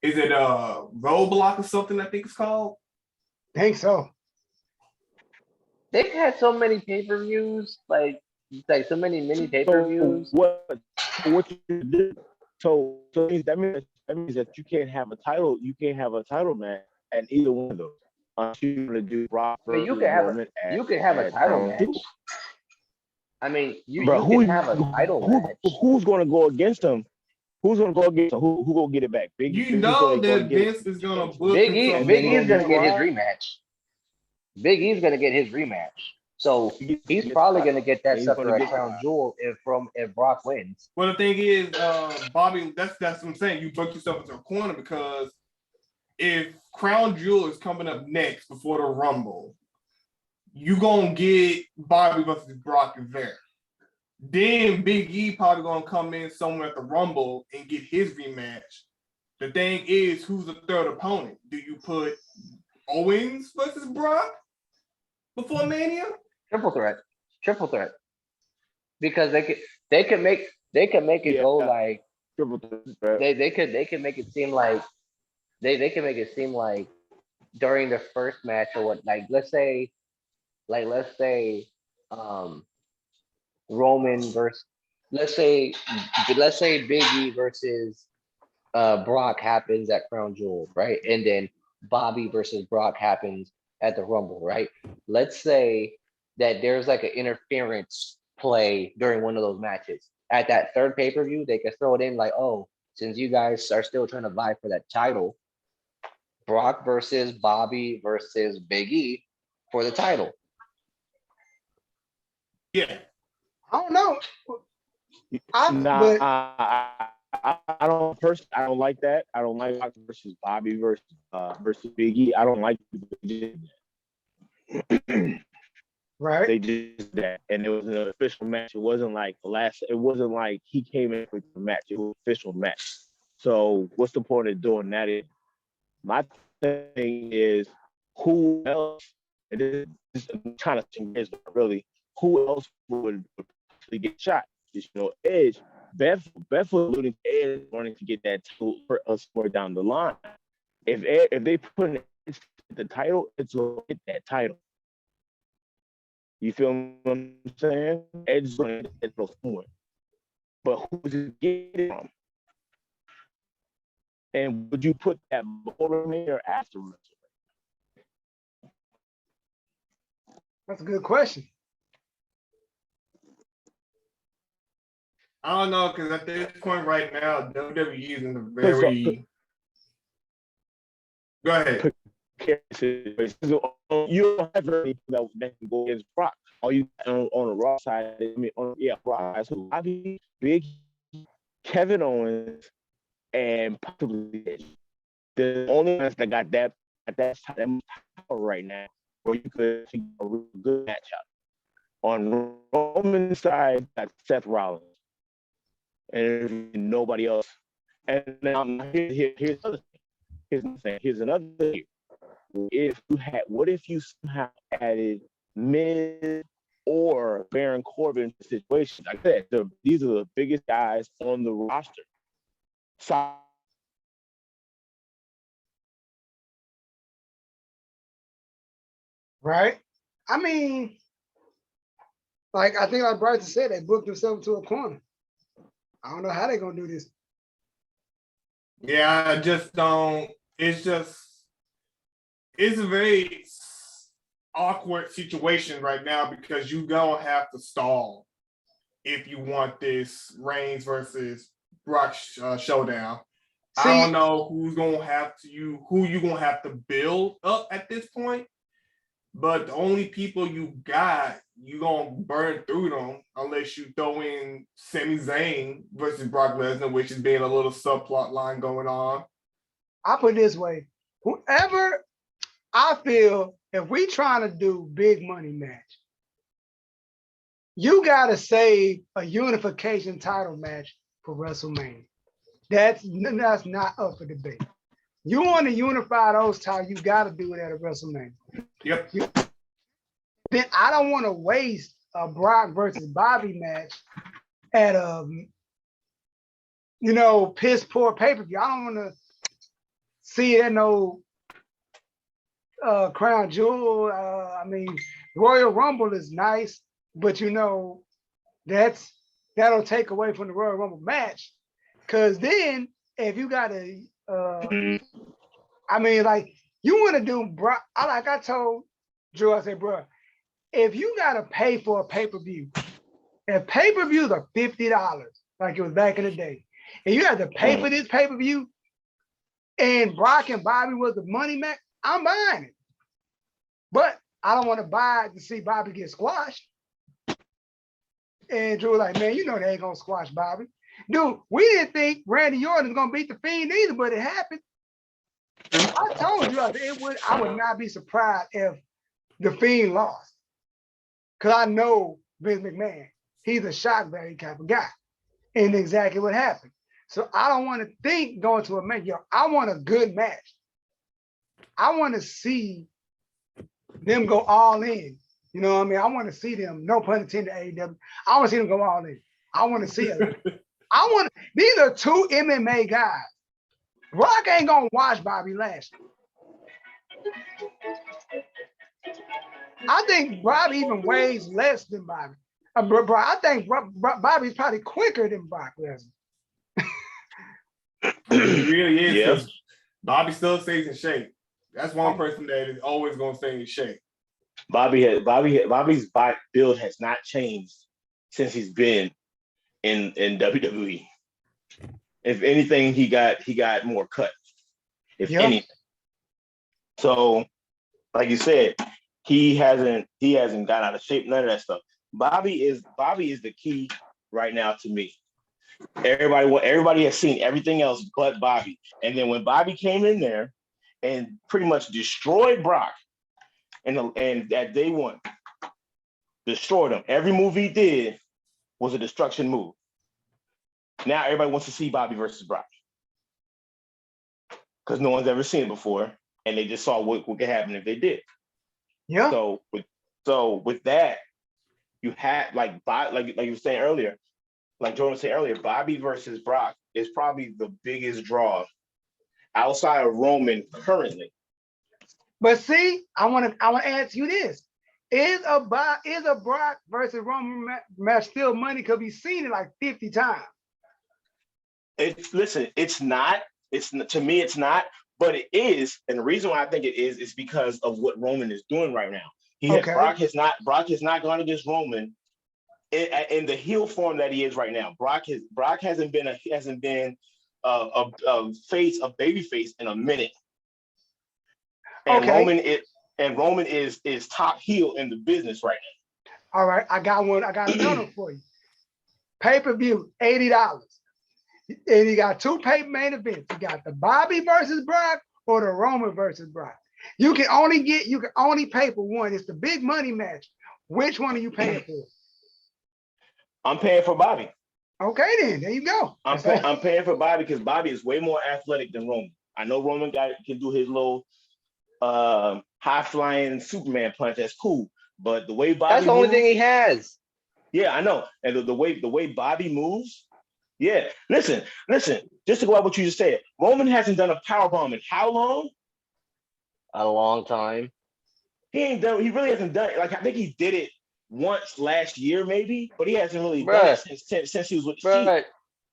is it Roadblock or something? I think it's called. Think so. They've had so many pay-per-views, like so many mini pay-per-views. What you do? So that means that you can't have a title match at either one of those. Unless you're gonna do Brock I mean, versus Roman you can have a at title Crown match. Jewel. I mean, Bro, you can have a title match. who's gonna go against them? Who's gonna go against them? Who gonna get it back? You Big know E's gonna that get Vince is gonna book Big E, and Big then E's gonna get his Brock. rematch. Big E's gonna get his rematch. So he's Gets probably cut. gonna get that He's scepter gonna at get Crown Jewel if Brock wins. Well, the thing is, Bobby, that's what I'm saying. You book yourself into a corner because if Crown Jewel is coming up next before the Rumble, you gonna get Bobby versus Brock there. Then Big E probably gonna come in somewhere at the Rumble and get his rematch. The thing is, who's the third opponent? Do you put Owens versus Brock before Mania? Triple threat. Because they could make it go like triple threat. they could make it seem like they can make it seem like during the first match or what, like let's say um Roman versus let's say Big E versus Brock happens at Crown Jewel, right? And then Bobby versus Brock happens at the Rumble, right? Let's say that there's like an interference play during one of those matches. At that third pay-per-view, they could throw it in like, oh, since you guys are still trying to vie for that title, Brock versus Bobby versus Big E for the title. Yeah. I don't know. I don't personally. I don't like that. I don't like Brock versus Bobby versus Big E. I don't like Right. They just did that, and it was an official match. It wasn't like It wasn't like he came in for the match. It was an official match. So what's the point of doing that? My thing is, who else? And this is kind of really, who else would actually get shot? Edge. Beth was alluding to Edge wanting to get that title for us more down the line. If they put the title, it's going to get that title. You feel what I'm saying? Edge is going to get that title somewhere. But who's it getting from? And would you put that before WrestleMania or after WrestleMania? That's a good question. I don't know, because at this point right now, WWE is in a very. Go ahead. You don't have any people that can go against Brock. All you on the Raw side, Brock. So Bobby, Big, Kevin Owens, and possibly Edge. The only ones that got that power right now, where you could see a really good match out. On Roman's side, that's Seth Rollins, and nobody else. And now here's another thing. Here's another thing. What if you somehow added Miz or Baron Corbin to the situation? Like I said, these are the biggest guys on the roster. So, Right. I mean, like I think like Bryson said, they booked themselves to a corner. I don't know how they're gonna do this. Yeah, I just don't. It's very awkward situation right now because you gonna have to stall if you want this Reigns versus Brock showdown. I See, don't know who you gonna have to build up at this point, but the only people you got, you gonna burn through them unless you throw in Sami Zayn versus Brock Lesnar, which is being a little subplot line going on. I put it this way: whoever I feel, if we trying to do big money match, you gotta save a unification title match for WrestleMania. That's not up for debate. You want to unify those titles, you got to do it at a WrestleMania. Yep. Then I don't want to waste a Brock versus Bobby match at a piss poor pay-per-view. I don't want to see it at no Crown Jewel. I mean, Royal Rumble is nice, but that'll take away from the Royal Rumble match. Cause then if you got like you want to do Brock, I told Drew, I said, bro, if you gotta pay for a pay-per-view, if pay-per-views are $50, like it was back in the day, and you had to pay for this pay-per-view, and Brock and Bobby was the money match, I'm buying it. But I don't want to buy it to see Bobby get squashed. And Drew was like, man, they ain't gonna squash Bobby. Dude, we didn't think Randy Orton was gonna beat the Fiend either, but it happened. I told you I would not be surprised if the Fiend lost. Cause I know Vince McMahon, he's a shock value type of guy. And exactly what happened. So I don't want to think going to a match. I want a good match. I want to see them go all in. You know what I mean? I want to see them, no pun intended, AEW. I want to see them go all in. I want to see it. These are two MMA guys. Brock ain't gonna watch Bobby Lashley. I think Bobby even weighs less than Bobby. I think Bobby's probably quicker than Brock Lesnar. He really is. Yeah. Bobby still stays in shape. That's one person that is always gonna stay in shape. Bobby's build has not changed since he's been in WWE. If anything, he got more cut. If anything. So, like you said, he hasn't got out of shape, none of that stuff. Bobby is the key right now to me. Everybody has seen everything else but Bobby. And then when Bobby came in there and pretty much destroyed Brock, and at day one, destroyed him. Every move he did was a destruction move. Now everybody wants to see Bobby versus Brock because no one's ever seen it before, and they just saw what could happen if they did. Yeah. So with that, you had like you were saying earlier, like Jordan was saying earlier, Bobby versus Brock is probably the biggest draw outside of Roman currently. But see, I want to ask you this: Is a Brock versus Roman match still money? Because we've seen it like 50 times. It's not. To me, it's not. But it is, and the reason why I think it is because of what Roman is doing right now. Brock has not gone against Roman in the heel form that he is right now. Brock hasn't been a baby face in a minute. And Roman is top heel in the business right now. All right, I got one. I got another for you. Pay-per-view, $80. And you got two main events. You got the Bobby versus Brock or the Roman versus Brock. You can only pay for one. It's the big money match. Which one are you paying for? I'm paying for Bobby. Okay, then there you go. I'm paying for Bobby because Bobby is way more athletic than Roman. I know Roman can do his little high flying Superman punch. That's cool, but the way Bobby that's the only thing he has. Yeah, I know, and the way Bobby moves. Yeah, listen. Just to go out what you just said, Roman hasn't done a powerbomb in how long? A long time. He really hasn't done it. Like I think he did it once last year, maybe, but he hasn't really done it since he was with the Sheik.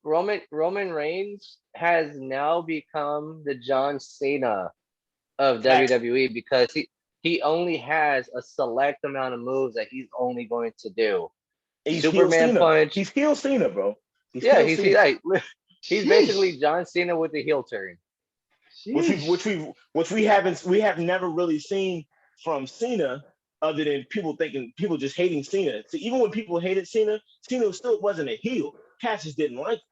Roman Reigns has now become the John Cena of Facts. WWE because he only has a select amount of moves that he's only going to do. He's heel Superman Cena. punch. He's heel Cena, bro. He's Yeah, heel he's Cena. he's Sheesh. basically John Cena with the heel turn. Sheesh. Which we have never really seen from Cena, other than people just hating Cena. So even when people hated Cena still wasn't a heel. Cassius didn't like it.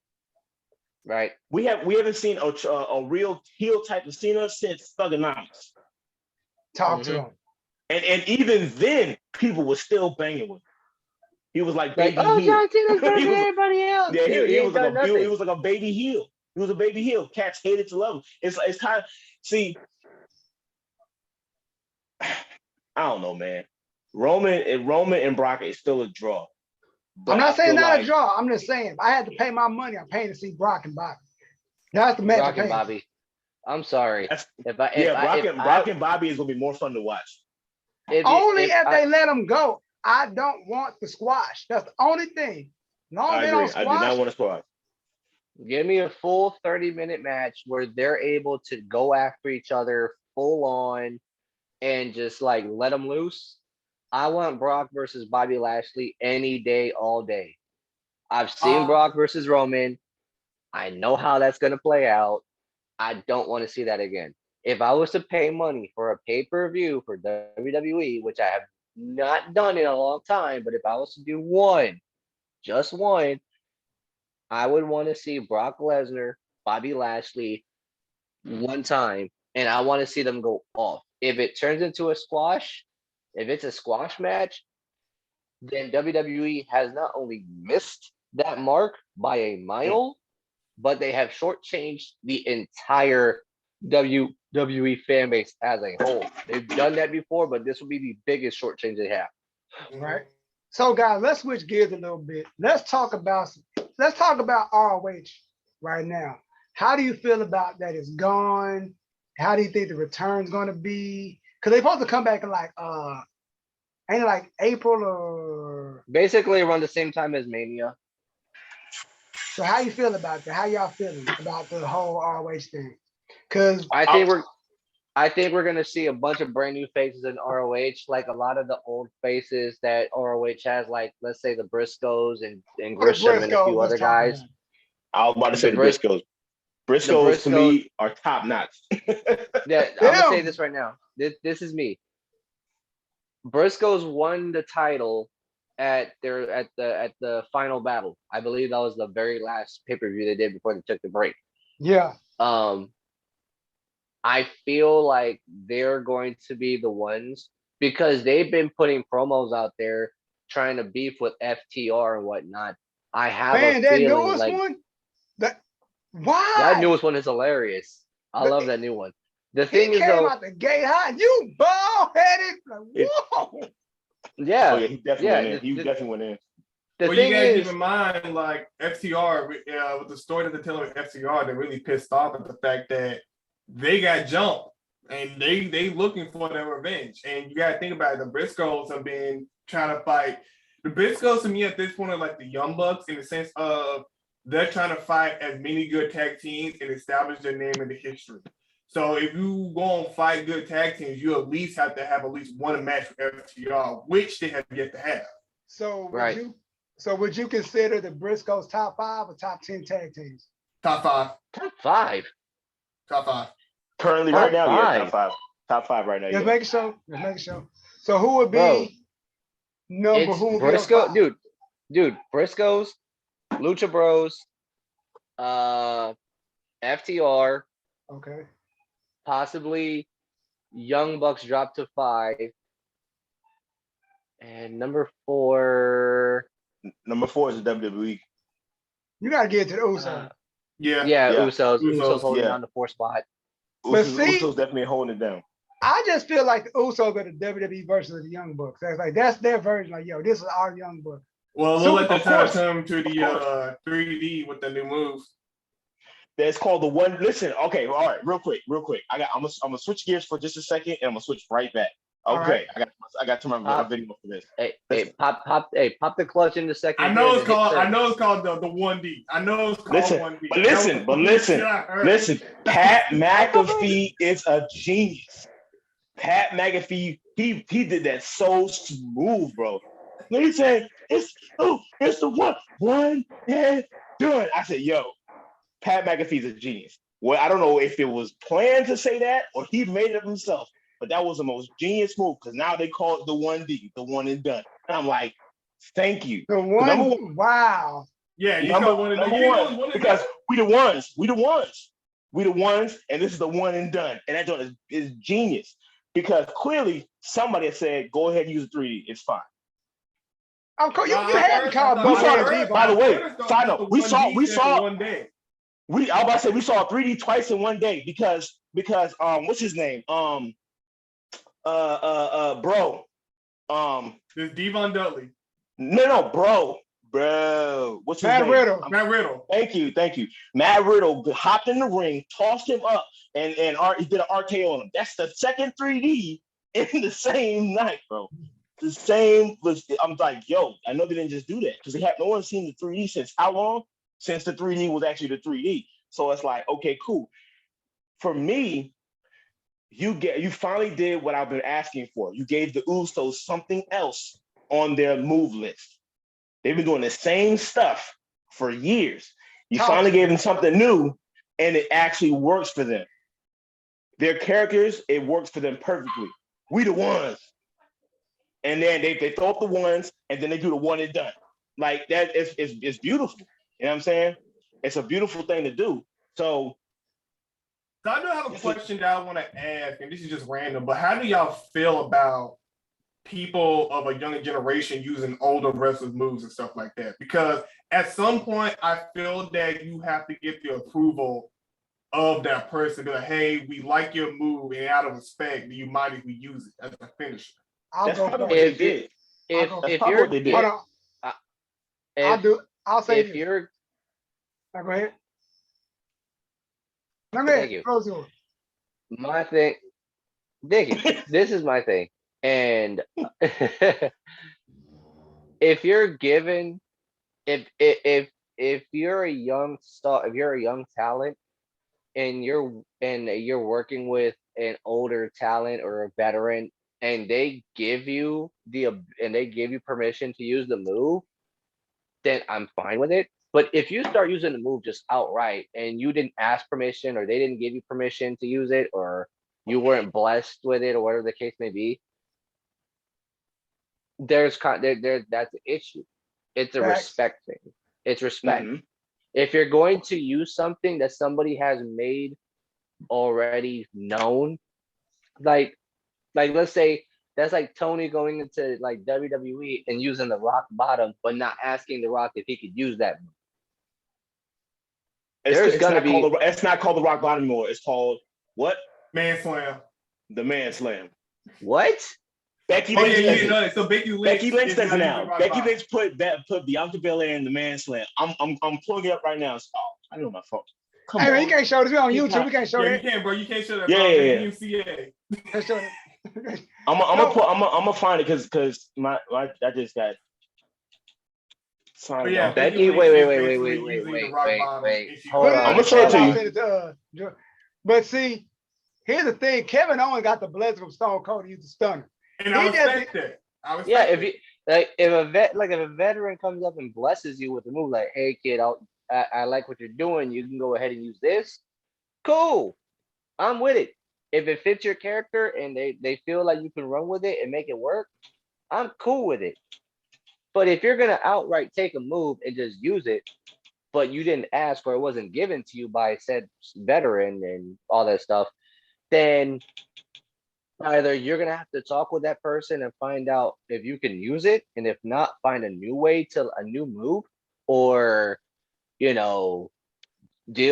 Right. We haven't seen a real heel type of Cena since Thugonomics. Talk to him. And even then, people were still banging with him. He was like Like, baby oh, heel. John Cena's better He than was- everybody else. Yeah, Dude, he ain't was done like nothing. he was like a baby heel. He was a baby heel. Cats hated to love him. It's kind of see. I don't know, man. Roman and Brock is still a draw. But I'm not I saying feel not like a draw. I'm just saying if I had to pay my money, I'm paying to see Brock and Bobby. That's the match Brock I'm and paying. Bobby. I'm sorry. Brock and Bobby is gonna be more fun to watch. Only if they let them go. I don't want the squash. That's the only thing. Long I as they agree. don't I do not squash. want to squash. Give me a full 30-minute match where they're able to go after each other full on and just like let them loose. I want Brock versus Bobby Lashley any day, all day. I've seen Brock versus Roman. I know how that's going to play out. I don't want to see that again. If I was to pay money for a pay-per-view for WWE, which I have not done in a long time, but if I was to do one, just one, I would want to see Brock Lesnar, Bobby Lashley one time, and I want to see them go off. If it turns into a squash, if it's a squash match, then WWE has not only missed that mark by a mile, but they have shortchanged the entire WWE fan base as a whole. They've done that before, but this will be the biggest shortchange they have. Right. So guys, let's switch gears a little bit. Let's talk about ROH right now. How do you feel about that it's gone? How do you think the return's gonna be? Because they're supposed to come back in like ain't it like April or Basically around the same time as Mania. so how you feel about that? How y'all feeling about the whole ROH thing? Because I think we're gonna see a bunch of brand new faces in ROH, like a lot of the old faces that ROH has, like let's say the Briscoes and Grisham and a few other guys. I was about to say the Bris- Briscoes. Briscoes to me are top notch. Yeah, I'm gonna say this right now. This is me. Briscoes won the title at the final battle. I believe that was the very last pay-per-view they did before they took the break. yeah, I feel like they're going to be the ones because they've been putting promos out there trying to beef with FTR and whatnot. I have a that feeling newest like one. Why? that newest one is hilarious. I love that new one. The thing he is came though, out the gate high. You bald headed. Like, whoa. yeah, Oh yeah, he definitely went in. He definitely went in. The Well, thing you gotta is, keep in mind, like FTR, with the story that they're telling with FTR, they're really pissed off at the fact that they got jumped and they looking for their revenge. And you gotta think about it, the Briscoes have been trying to fight. The Briscoes to me at this point are like the Young Bucks in the sense of they're trying to fight as many good tag teams and establish their name in the history. So if you go and fight good tag teams, you at least have to have at least one match with FTR, which they have yet to have. So right. would you consider the Briscoes top 5 or top 10 tag teams? Top 5. Top 5. Top 5. Currently, Top right now, yeah, 5. top 5. Top 5 right now. Let's Yeah. make sure. Let's make sure. So who would be Bro, number? It's Who would Briscoe, be dude, Briscoes, Lucha Bros, FTR, Okay. possibly Young Bucks drop to 5, and number 4. Number 4 is the WWE. You gotta get to the Usos. Yeah. Usos. Usos, Usos holding yeah. down the 4th spot. But Usos definitely holding it down. I just feel like the Usos are the WWE version of the Young Bucks. That's their version. Like, yo, this is our Young Bucks. Well, we'll let Of the time course. come to the 3D with the new moves. That's called the one. Listen, okay, all right, real quick. I'm gonna switch gears for just a second, and I'm gonna switch right back. Okay, Right. I got to my video for this. Hey, pop the clutch in the second. I know it's called the 1D. I know it's called Listen, 1D. listen. Pat McAfee is a genius. Pat McAfee, he did that so smooth, bro. And he said, it's the one and done. I said, yo, Pat McAfee's a genius. Well, I don't know if it was planned to say that or he made it up himself, but that was the most genius move because now they call it the 1D, the one and done. And I'm like, thank you. The Number one, one, wow. Yeah, you number, got one. number You ain't one, going one and because done. we the ones, and this is the one and done. And that joint is genius because clearly somebody has said, go ahead and use 3D. It's fine. Of course, No, you had to call We both saw hands it. By the way, side note, we saw one day. I was about to say we saw 3D twice in one day because what's his name? Bro. There's Devon Dudley. No, bro. What's his Matt name? Riddle. Matt Riddle. Thank you. Matt Riddle hopped in the ring, tossed him up, and he did an RKO on him. That's the second 3D in the same night, bro. The same was. I'm like, yo, I know they didn't just do that because no one's seen the 3D since how long? Since the 3D was actually the 3D. So it's like, okay, cool. For me, you finally did what I've been asking for. You gave the Usos something else on their move list. They've been doing the same stuff for years. You finally gave them something new, and it actually works for them. Their characters, it works for them perfectly. We the ones. And then they throw up the ones, and then they do the one and done. Like that, it's beautiful. You know what I'm saying? It's a beautiful thing to do. So I do have a question that I want to ask, and this is just random, but how do y'all feel about people of a younger generation using older wrestlers' moves and stuff like that? Because at some point, I feel that you have to get the approval of that person. Be like, hey, we like your move, and out of respect, you might if we use it as a finisher. That's probably what they did. If you're what they did. Hold on. I'll say if you're now go ahead. Go Thank ahead. you. Close yours. My thing, Dickie, this is my thing. And if you're given, if you're a young star, if you're a young talent, and you're working with an older talent or a veteran, and they give you permission to use the move, then I'm fine with it. But if you start using the move just outright and you didn't ask permission or they didn't give you permission to use it or you weren't blessed with it or whatever the case may be, that's an issue. It's a respect thing. It's respect. Mhm. If you're going to use something that somebody has made already known, like let's say that's like Tony going into like WWE and using the rock bottom, but not asking the Rock if he could use that move. It's not called the rock bottom anymore. It's called what? Man slam. The man slam. What? Becky Lynch does it. So Becky Lynch does it now. Becky Lynch put Bianca Belair in the man slam. I'm pulling it up right now. I know my phone. Come on. Man, you can't show this. We on YouTube. We can't show that. You can't, bro. You can't show that. Yeah. Show that. I'm gonna find it because my I just got. But yeah, Becky, wait. Hold on. I'm gonna show it to you. But see, here's the thing: Kevin Owens got the blessing from Stone Cold to use the stunner. And I respect that. If a veteran comes up and blesses you with the move, like, hey kid, I like what you're doing. You can go ahead and use this. Cool, I'm with it. If it fits your character and they feel like you can run with it and make it work, I'm cool with it. But if you're gonna outright take a move and just use it, but you didn't ask or it wasn't given to you by said veteran and all that stuff, then either you're gonna have to talk with that person and find out if you can use it, and if not, find a new move, or deal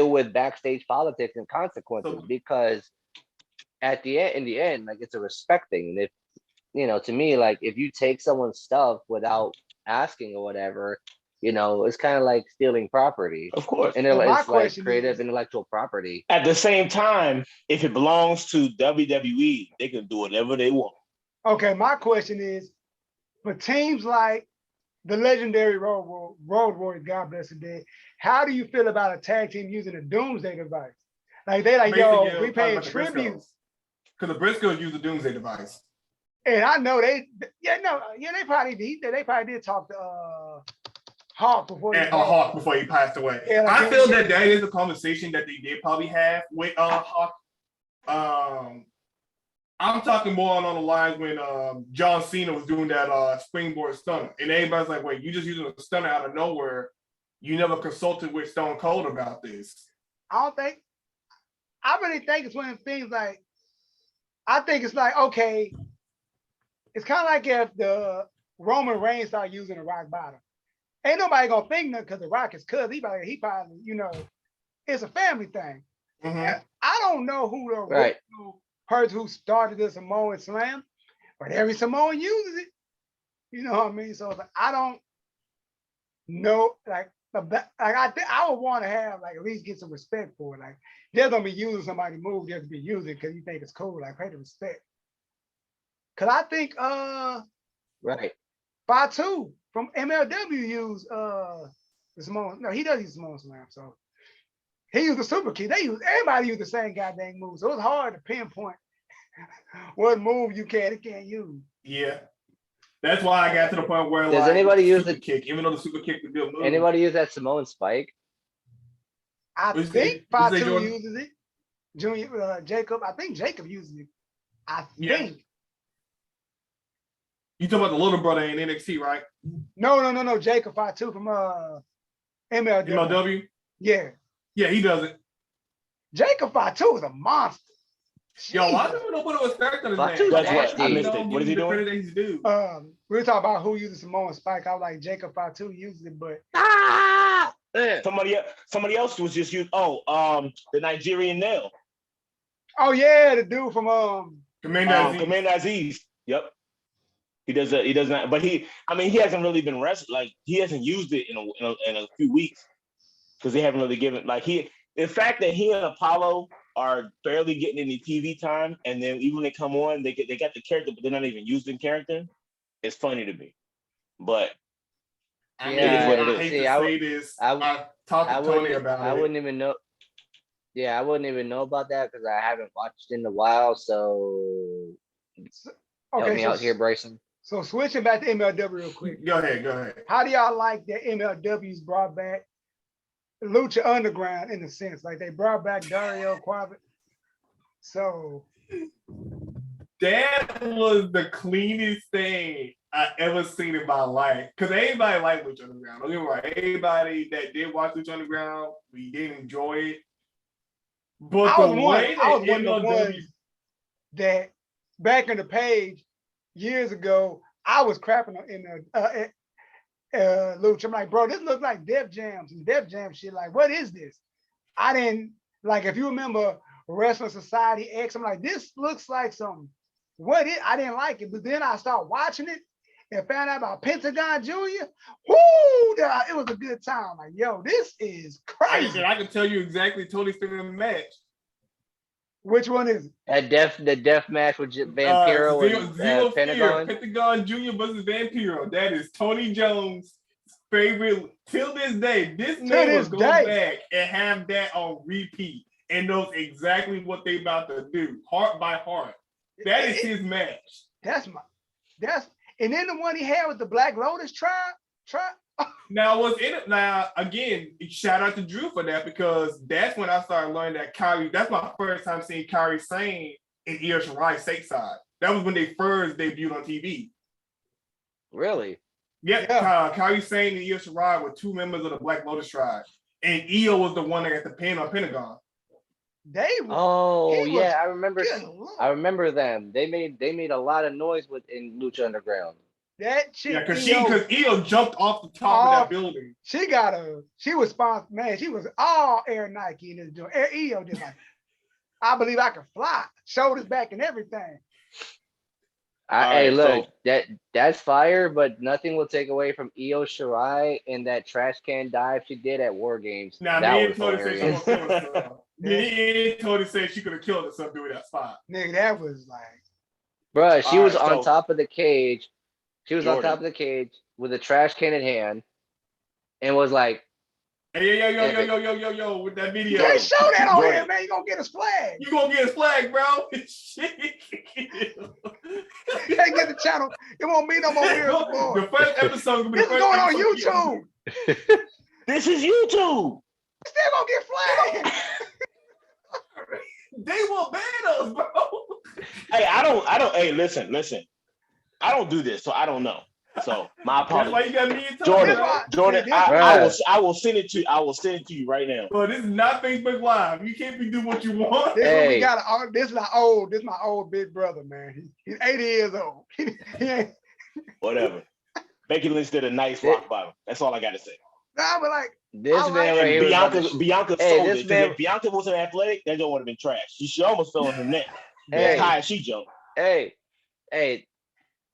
with backstage politics and consequences. Because in the end, like, it's a respect thing. And if to me, like, if you take someone's stuff without asking or whatever, it's kind of like stealing property. Of course. And it's like creative intellectual property. At the same time, if it belongs to WWE, they can do whatever they want. Okay, my question is, for teams like the legendary Road Warriors, God bless them dead, how do you feel about a tag team using a Doomsday device? Like, they like, yo, we paying tribute. because the Briscoes use the Doomsday device. And I know they probably did talk to Hawk before he And passed. Hawk before he passed away. Yeah, like I feel that is a conversation that they did probably have with Hawk. I'm talking more on the lines when John Cena was doing that springboard stunner. And everybody's like, wait, you just using a stunner out of nowhere. You never consulted with Stone Cold about this. I really think it's one of the things like, I think it's like, okay, it's kind of like if the Roman Reigns started using the rock bottom. Ain't nobody gonna think nothing because the Rock is cousin. He probably, it's a family thing. Mm-hmm. I don't know who the original person who started the Samoan Slam, but every Samoan uses it. You know what I mean? So I don't know, like I would want to have like at least get some respect for it. Like they're gonna be using somebody's move just to be using because you think it's cool. Like pay the respect. Cause I think Fatu from MLW used the Samoan. No, he does use Samoan Slam. So he used the super kick. Everybody used the same goddamn move. So it's hard to pinpoint what move you can and can't use. Yeah. That's why I got to the point where does anybody use the kick, even though the super kick is a good move. Anybody use that Samoan spike? I think Fatu uses it. Junior Jacob. I think Jacob uses it. I think. You talking about the little brother in NXT, right? No. Jacob Fatu from MLW. MLW? Yeah. Yeah, he does it. Jacob Fatu is a monster. Yo, I never know what to expect on his name. That's what I missed it. What is he doing? We were talking about who uses Samoan Spike. I was like, Jacob Fatu uses it, but somebody else was just used. The Nigerian nail. Oh yeah, the dude from Commander Aziz. Yep. He does that. He does not. But he hasn't really been wrestling. Like he hasn't used it in a few weeks because they haven't really given the fact that he and Apollo are barely getting any TV time, and then even when they come on, they got the character, but they're not even using character. It's funny to me, but I talked to Tony about it. I wouldn't even know. Yeah, I wouldn't even know about that because I haven't watched in a while. So help me out here, Bryson. So switching back to MLW real quick. Go ahead. How do y'all like that MLW's brought back Lucha Underground in a sense? Like they brought back Dario Cueto. So that was the cleanest thing I ever seen in my life. Because everybody liked Lucha Underground. Don't get me wrong. Everybody that did watch Lucha Underground, we did enjoy it. But I was one of the ones that back in the page years ago, I was crapping in the Lucha. I'm like, bro, this looks like Def Jam shit. Like, what is this? I didn't like. If you remember Wrestling Society X, I'm like, this looks like something. I didn't like it, but then I started watching it and found out about Pentagon Jr. Woo! It was a good time. Like, yo, this is crazy. I can tell you exactly Tony's favorite match. Which one is it? The death match with Vampiro and Pentagon. Pentagon Jr. versus Vampiro. That is Tony Jones' favorite till this day. This man will go back and have that on repeat and knows exactly what they about to do, heart by heart. That is his match. And then the one he had with the Black Lotus tribe. Now, what's in it? Now, again, shout out to Drew for that because that's when I started learning that Kyrie. That's my first time seeing Kyrie Sane in Io Shirai stateside. That was when they first debuted on TV. Really? Yeah. Kyrie Sane and Io Shirai were two members of the Black Lotus tribe, and Io was the one that got the pin on Pentagon. I remember. I remember them. They made a lot of noise in Lucha Underground. That shit. Yeah, because Io jumped off the top of that building. She was sponsored, man. She was all Air Nike in this joint. Io did like, I believe I can fly, shoulders back and everything. Hey, look, that's fire, but nothing will take away from Io Shirai and that trash can dive she did at War Games. Now, me and Tony said she was killing herself. Me and Tony said she could have killed herself doing that spot. Nigga, that was like, bruh, she was on top of the cage. She was on top of the cage with a trash can in hand and was like, Hey, yo, with that You video. can't show that on Jordan. here, man. You gonna get us flagged. You gonna get his flag, bro. Shit. You can't get the channel. It won't be no more Mirrors of Boy. The first episode gonna be This the is first going on episode. YouTube. This is YouTube. Still gonna get flagged. They will ban us, bro. Hey, I don't. Hey, listen. I don't do this, so I don't know. So my That's why apologies. you got me and Tony, Jordan, bro. Jordan, See, I will send it to you. I will send it to you right now. Bro, this is not Facebook Live. You can't be doing what you want. This one we Hey. got. This is my old. This is my old big brother, man. He's 80 years old. He ain't. Whatever. Becky Lynch did a nice rock bottom. That's all I got to say. Nah, but like, This I man like- right here. was about Bianca to Hey, sold this it. man- If Bianca wasn't athletic, that joint would have been trash. She almost fell on her neck. Hey. That's high as she jumped.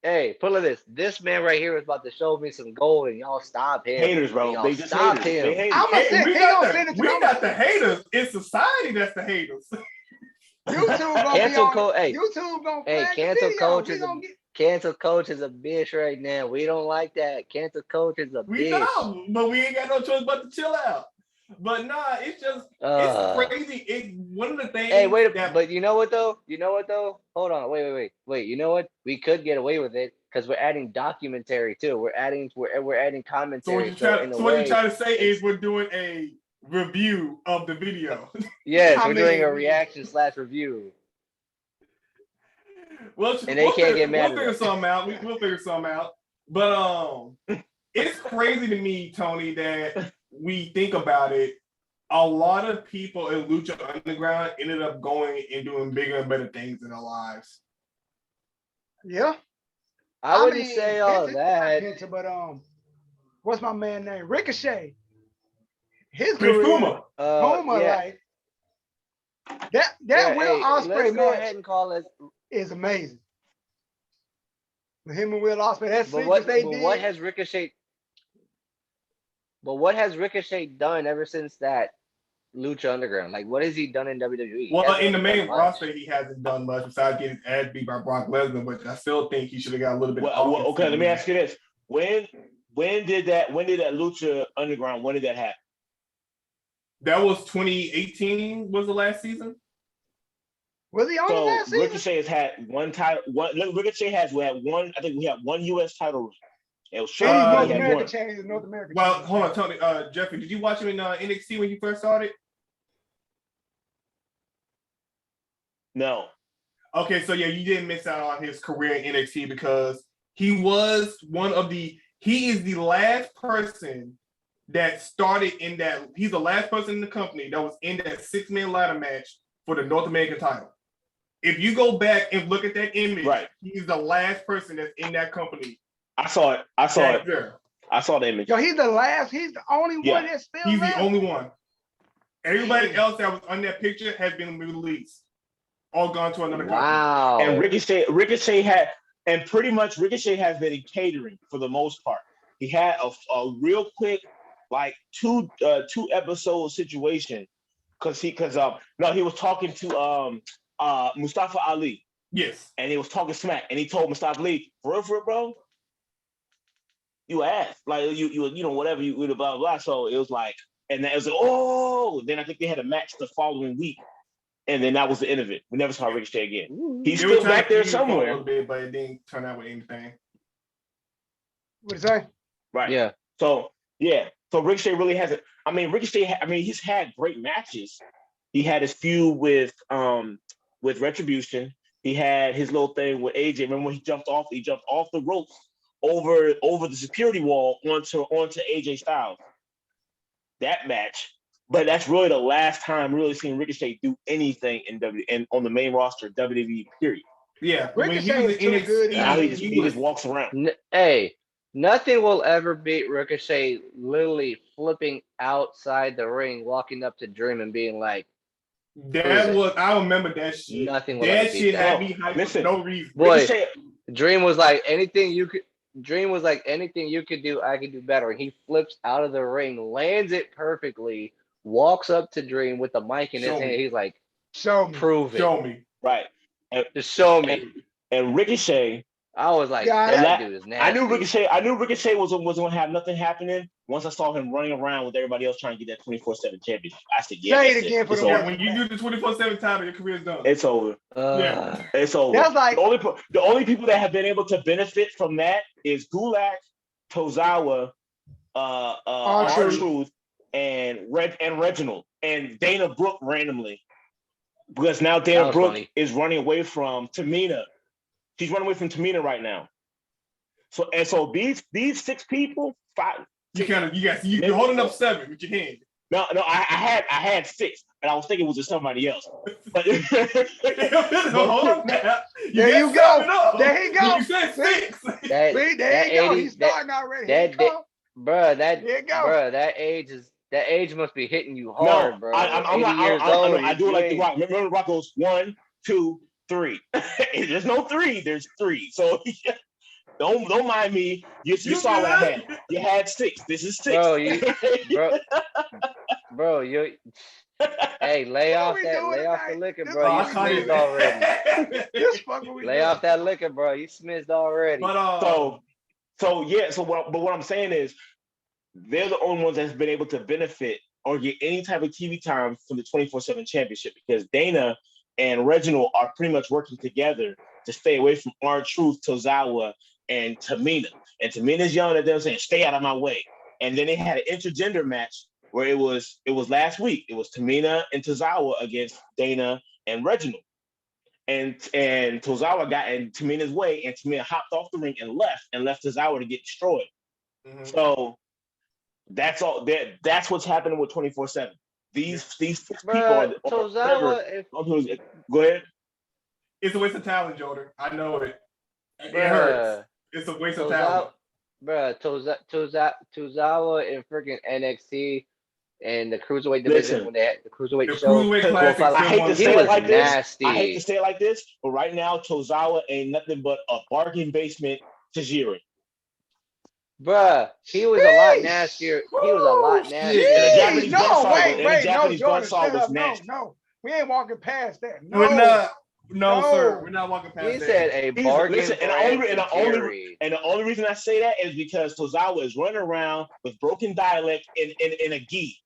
Hey, pull of this. This man right here was about to show me some gold, and y'all stop him. Haters, bro. Y'all They just stop haters. him. They haters. I'm gonna send. we He gonna got send it the, to we me. got the haters. It's society that's the haters. YouTube gonna Cancel be co- on. hey. YouTube gonna Hey, flag cancel the video. coach We is a- gonna get. Cancel coach is a bitch right now. We don't like that. Cancel coach is a We bitch. know, but we ain't got no choice but to chill out. But nah, it's just Uh, it's crazy. It's one of the things. Hey, wait, that, but you know what though? Hold on, wait. You know what? We could get away with it because we're adding documentary too. We're adding so commentary. what you're trying to say is we're doing a review of the video. Yes, I we're doing a mean- reaction/review. Well, And they can't get mad We'll at figure us. something out. We'll figure something out. But it's crazy to me, Tony, that we think about it. A lot of people in Lucha Underground ended up going and doing bigger and better things in their lives. Yeah. I wouldn't mean, say all Penta- that. Penta, but what's my man name? Ricochet. His Chris career. Puma. Puma, Yeah. like that Yeah, Will hey, Ospreay let's go match ahead and call it. is amazing. Him and Will Ospreay, that But sequence they did. what has Ricochet? But what has Ricochet done ever since that Lucha Underground? Like, what has he done in WWE? He Well, hasn't in the really done main much. roster, he hasn't done much besides getting his ass beat by Brock Lesnar, but I still think he should have got a little bit. Well, okay, let me ask you this: when did that Lucha Underground? When did that happen? That was 2018. Was the last season? Was he on the So last season? Ricochet has had one title. Ricochet we had one. I think we had one U.S. title. It was And he's short. North He had American one. champion. He's North American. Well, champion. hold on, Tony. Jeffrey, did you watch him in NXT when he first started? No. Okay, so yeah, you didn't miss out on his career in NXT because he was he is the last person that started in that. He's the last person in the company that was in that 6-man ladder match for the North American title. If you go back and look at that image, Right. he's the last person that's in that company. I saw it. I saw it. There. I saw the image. Yo, he's the last. He's the only Yeah. one that's still He's left. the only one. Everybody else that was on that picture has been released, all gone to another company. Wow. And Ricochet had, and pretty much Ricochet has been in catering for the most part. He had a real quick, like two episode situation, because he was talking to Mustafa Ali, Yes. and he was talking smack, and he told Mustafa Ali, for real, bro, you ass, like you know whatever you blah blah blah. So it was like, and it was like, oh, then I think they had a match the following week. And then that was the end of it. We never saw Ricochet again. He's They were still trying back to there feud for a somewhere. little bit, but it didn't turn out with anything. What you say? Right. Yeah. So Ricochet really hasn't. I mean, he's had great matches. He had his feud with Retribution. He had his little thing with AJ. Remember when he jumped off the ropes over the security wall onto AJ Styles. That match. But that's really the last time really seeing Ricochet do anything in on the main roster of WWE, period. Yeah. Ricochet is too good. Now Yeah. he just walks around. Hey, nothing will ever beat Ricochet literally flipping outside the ring, walking up to Dream and being like, I remember that shit. Nothing will That ever beat shit that. had me hyped Listen, for no reason. boy, Ricochet, Dream was like anything you could do, I could do better. And he flips out of the ring, lands it perfectly, walks up to Dream with the mic in his Show me. hand. He's like, Show me. prove it. Show me. right? Just show me. And Ricochet I was like, Got that it. dude is I knew nasty. Ricochet was gonna have nothing happening. Once I saw him running around with everybody else trying to get that 24/7 championship, I said, "Yeah, Say that's it again for It's the over. Yeah, when you do the 24/7 title, your career's done. It's over. Yeah. It's over." That's like The only people that have been able to benefit from that is Gulak, Tozawa, R-Truth, and Reginald, and Dana Brooke randomly. Because now Dana Brooke is running away from Tamina. She's running away from Tamina right now. So these 6 people, 5. You're holding up 7 with your hand. No, I had 6, and I was thinking it was just somebody else. But hold on now. There you go. There you go. You said 6. There you go. He's starting already. Bro, that age must be hitting you hard, bro. I'm 80 years old. I do it like The Rock. Remember, The Rock goes 1, 2, 3. There's no 3. There's 3. So don't mind me. You saw what I had. You had 6. This is 6. Bro, you. Hey, lay off the liquor, bro. You smized already. Lay off that liquor, bro. You smized already. But what I'm saying is, they're the only ones that's been able to benefit or get any type of TV time from the 24/7 championship, because Dana and Reginald are pretty much working together to stay away from R-Truth, Tozawa, and Tamina. And Tamina's yelling at them saying, "Stay out of my way." And then they had an intergender match where it was last week. It was Tamina and Tozawa against Dana and Reginald. And Tozawa got in Tamina's way, and Tamina hopped off the ring and left Tozawa to get destroyed. Mm-hmm. So that's all. That's what's happening with 24/7. These people are Tozawa. Go ahead. It's a waste of talent, Jordan. I know it. It hurts. It's a waste of talent. Bro, Tozawa in freaking NXT and the cruiserweight division when they had the cruiserweight show. I hate to say it like this. I hate to say it like this, but right now Tozawa ain't nothing but a bargain basement Tajiri. Bruh, he was a lot nastier. He was a lot nastier. No, Jordan, shut up. No, we ain't walking past that. No, sir, we're not walking past that. He said a bargain. Listen, and the only reason I say that is because Tozawa is running around with broken dialect in a gi.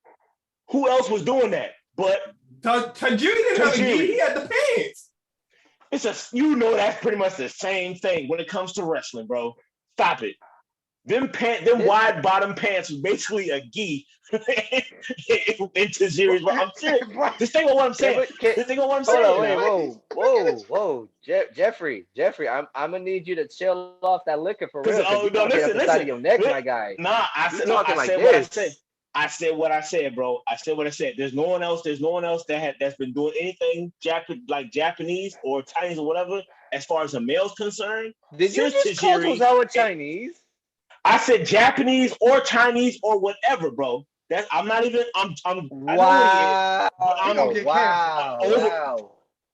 Who else was doing that? But Tajiri didn't have a gi. He had the pants. That's pretty much the same thing when it comes to wrestling, bro. Stop it. Them wide bottom pants was basically a gi into series. I'm serious. Just think of what I'm saying. Whoa. Jeffrey, I'm gonna need you to chill off that liquor for real. Listen. Side of your neck, my guy. I said what I said, bro. I said what I said. There's no one else that's been doing anything Japanese or Chinese or whatever as far as a male's concerned. Did you just call Tozawa Chinese? I said Japanese or Chinese or whatever, bro. I'm not even. Wow. Wow.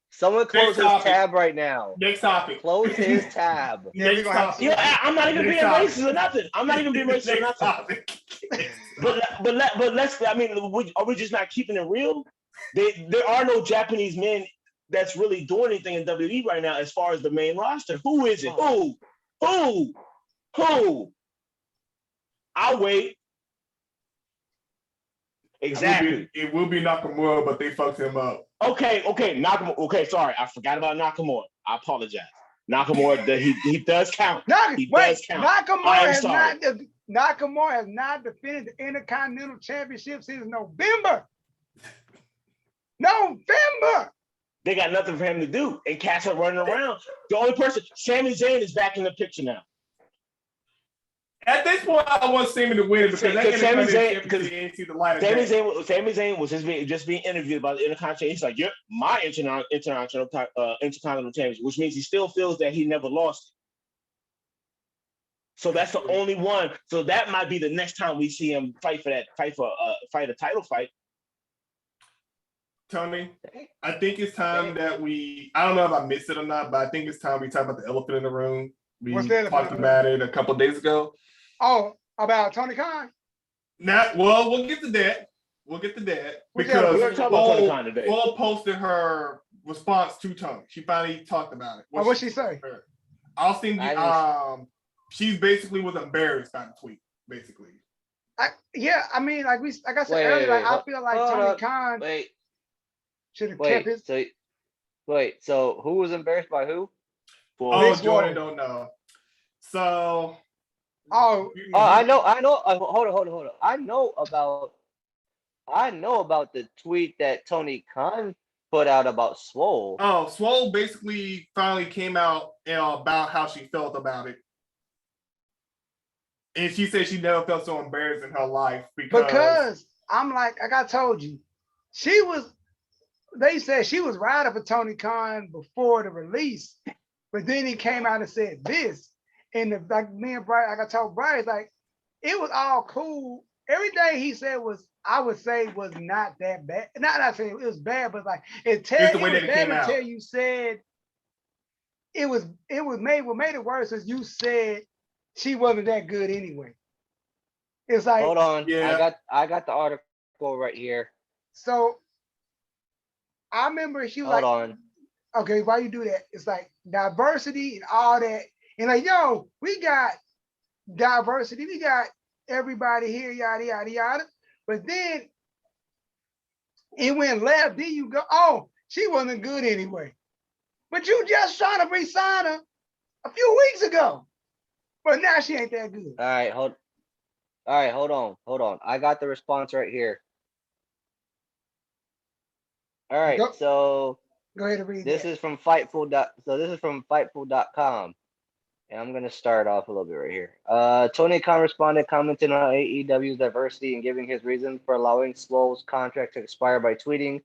Someone close his tab right now. Next topic. Close his tab. I'm not even being racist or nothing. But let's. I mean, are we just not keeping it real? There are no Japanese men that's really doing anything in WWE right now as far as the main roster. Who is it? Who? I'll wait. Exactly. It will be Nakamura, but they fucked him up. Okay, Nakamura. Okay, sorry, I forgot about Nakamura. I apologize. Nakamura, he does count. Does count. Nakamura has not defended the Intercontinental Championship since November. They got nothing for him to do, and Cass are running around. The only person, Sami Zayn, is back in the picture now. At this point, I want Sami to win because Sami Zayn was just being interviewed about the Intercontinental. He's like, "You're my Intercontinental Champion," which means he still feels that he never lost. So that's the only one. So that might be the next time we see him fight a title fight. Tony, I think it's time that we. I don't know if I missed it or not, but I think it's time we talk about the elephant in the room. We talked about it a couple of days ago. Oh, about Tony Khan? We'll get to that. Because Paul posted her response to Tony. She finally talked about it. What'd she say? I'll send you. I didn't. She's basically was embarrassed by the tweet. Basically, I mean, like I said earlier, like Wait, I feel like hold Tony up. Khan Wait, should have kept wait. his So who was embarrassed by who? Big oh, Jordan Swole. don't know. So Oh, Oh, I know. Hold on. I know about the tweet that Tony Khan put out about Swole. oh, Swole basically finally came out about how she felt about it. And she said she never felt so embarrassed in her life because because I'm like I told you, she was. They said she was riding for Tony Khan before the release, but then he came out and said this, and like me and Brian, like I told Brian, like it was all cool. Everything he said was, I would say, was not that bad. Not saying it was bad, but like it's the it way was that it bad came until out. you said it was made. What made it worse is you said she wasn't that good anyway. It's like Hold on. I Yeah, got I got the article right here. so. I remember she was Hold like, on. okay, why you do that? It's like diversity and all that. And like, yo, we got diversity, we got everybody here, yada yada yada. But then it went left. Then you go, oh, she wasn't good anyway. But you just trying to resign her a few weeks ago. But now she ain't that good. Hold on. I got the response right here. All right, Go, so go ahead and read this that. is from Fightful. So this is from Fightful.com. And I'm gonna start off a little bit right here. Tony Khan responded, commenting on AEW's diversity and giving his reason for allowing Swole's contract to expire by tweeting,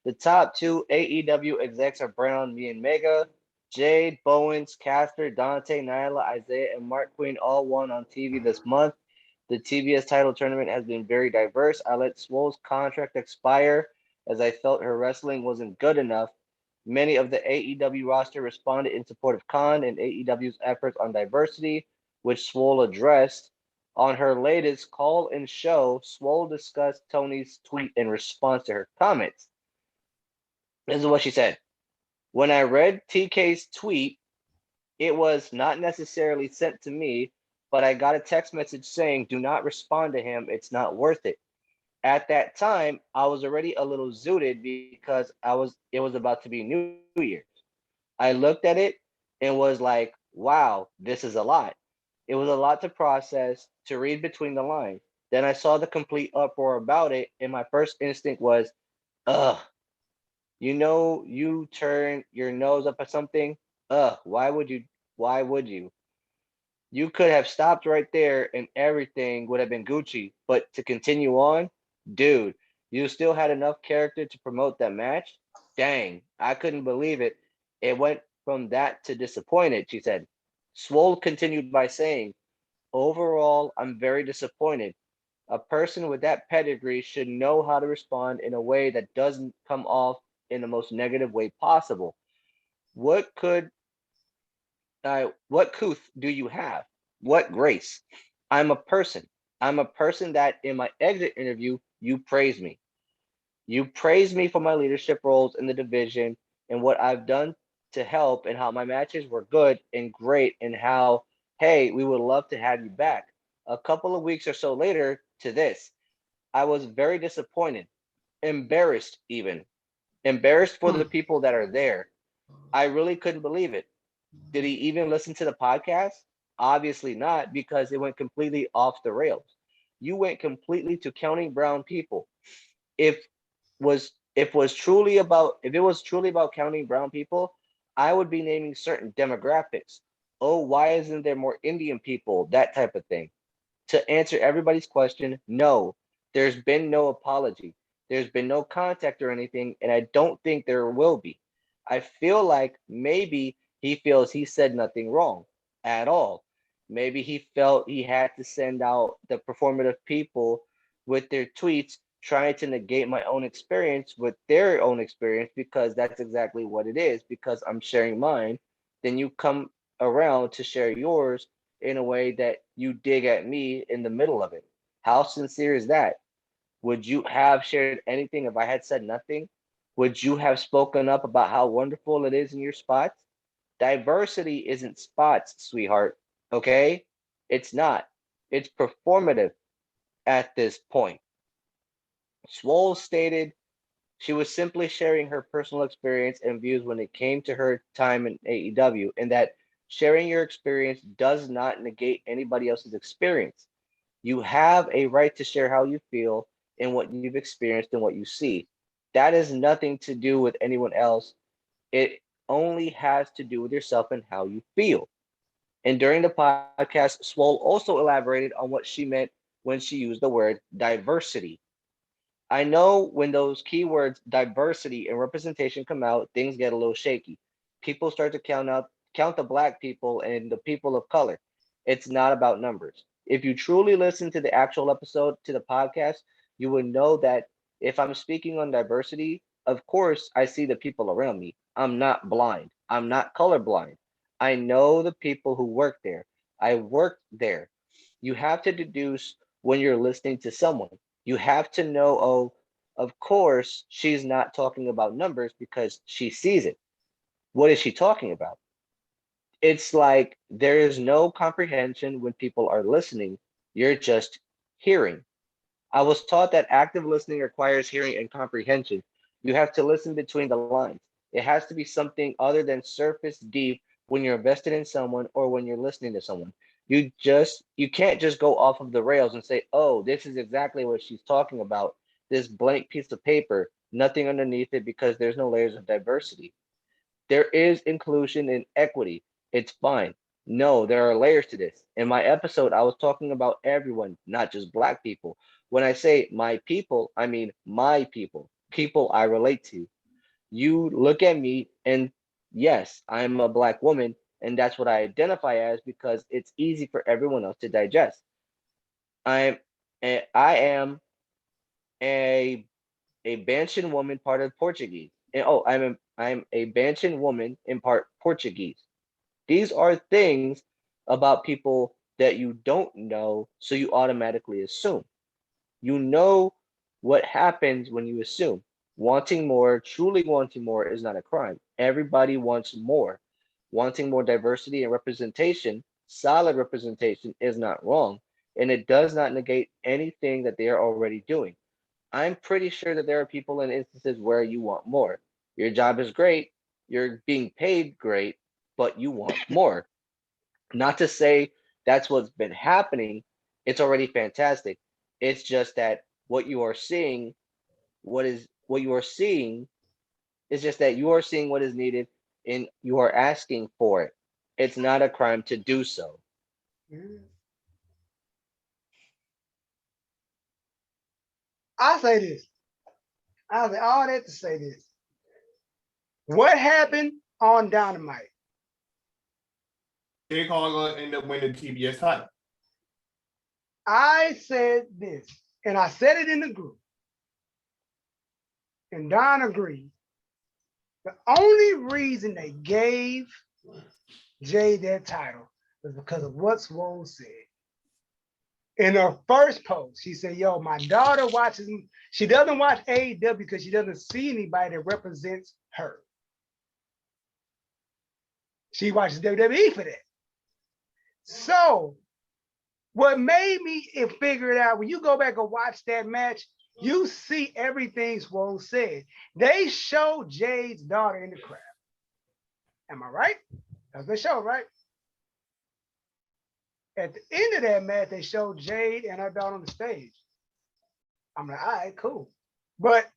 "The top two AEW execs are Brown, me, and Mega. Jade, Bowens, Caster, Dante, Nyla, Isaiah, and Mark Queen all won on TV this month. The TBS title tournament has been very diverse. I let Swole's contract expire as I felt her wrestling wasn't good enough. Many of the AEW roster responded in support of Khan and AEW's efforts on diversity, which Swole addressed. On her latest call and show, Swole discussed Tony's tweet in response to her comments. This is what she said. When I read TK's tweet, it was not necessarily sent to me, but I got a text message saying, do not respond to him. It's not worth it. At that time, I was already a little zooted because it was about to be New Year's. I looked at it and was like, wow, this is a lot. It was a lot to process, to read between the lines. Then I saw the complete uproar about it, and my first instinct was, ugh, you turn your nose up at something. Ugh, why would you? Why would you? You could have stopped right there and everything would have been Gucci. But to continue on, dude, you still had enough character to promote that match? Dang, I couldn't believe it. It went from that to disappointed, she said. Swole continued by saying, overall, I'm very disappointed. A person with that pedigree should know how to respond in a way that doesn't come off in the most negative way possible. What could what couth do you have? What grace? I'm a person. I'm a person that in my exit interview, you praise me. You praise me for my leadership roles in the division and what I've done to help and how my matches were good and great and how, hey, we would love to have you back. A couple of weeks or so later to this, I was very disappointed, embarrassed even, embarrassed for the people that are there. I really couldn't believe it. Did he even listen to the podcast? Obviously not, because it went completely off the rails. You went completely to counting brown people. If if it was truly about counting brown people, I would be naming certain demographics. Oh, why isn't there more Indian people? That type of thing. To answer everybody's question, no, there's been no apology. There's been no contact or anything, and I don't think there will be. I feel like maybe he feels he said nothing wrong at all. Maybe he felt he had to send out the performative people with their tweets trying to negate my own experience with their own experience because that's exactly what it is. Because I'm sharing mine, then you come around to share yours in a way that you dig at me in the middle of it. How sincere is that? Would you have shared anything if I had said nothing? Would you have spoken up about how wonderful it is in your spots? Diversity isn't spots, sweetheart. Okay? It's not. It's performative at this point. Swole stated she was simply sharing her personal experience and views when it came to her time in AEW, and that sharing your experience does not negate anybody else's experience. You have a right to share how you feel and what you've experienced and what you see. That has nothing to do with anyone else. It only has to do with yourself and how you feel. And during the podcast, Swole also elaborated on what she meant when she used the word diversity. I know when those keywords diversity and representation come out, things get a little shaky. People start to count the black people and the people of color. It's not about numbers. If you truly listen to the actual episode to the podcast, you would know that if I'm speaking on diversity, of course I see the people around me. I'm not blind. I'm not colorblind. I know the people who work there. I worked there. You have to deduce when you're listening to someone. You have to know, oh, of course, she's not talking about numbers because she sees it. What is she talking about? It's like there is no comprehension when people are listening. You're just hearing. I was taught that active listening requires hearing and comprehension. You have to listen between the lines. It has to be something other than surface deep when you're invested in someone or when you're listening to someone. You can't just go off of the rails and say, "Oh, this is exactly what she's talking about." This blank piece of paper, nothing underneath it because there's no layers of diversity. There is inclusion and equity. It's fine. No, there are layers to this. In my episode, I was talking about everyone, not just black people. When I say my people, I mean my people, people I relate to. You look at me and yes, I'm a black woman, and that's what I identify as because it's easy for everyone else to digest. I'm I am a Bantu woman, part of Portuguese. And oh, I'm a Bantu woman in part Portuguese. These are things about people that you don't know, so you automatically assume. You know what happens when you assume. Wanting more, truly wanting more, is not a crime. Everybody wants more. Wanting more diversity and representation, solid representation, is not wrong. And it does not negate anything that they are already doing. I'm pretty sure that there are people in instances where you want more. Your job is great, you're being paid great, but you want more. Not to say that's what's been happening, it's already fantastic. It's just that what you are seeing is just that you are seeing what is needed and you are asking for it. It's not a crime to do so. Mhm. I say this. I say all that to say this. What happened on Dynamite? Jake Paul gonna end up winning the TBS title. I said this, and I said it in the group, and Don agreed. The only reason they gave Jay that title was because of what Swole said. In her first post, she said, "Yo, my daughter watches. She doesn't watch AEW because she doesn't see anybody that represents her. She watches WWE for that." So, what made me figure it out when you go back and watch that match, you see everything Swole said. They showed Jade's daughter in the crowd. Am I right? That's the show, right? At the end of that match, they showed Jade and her daughter on the stage. I'm like, all right, cool. But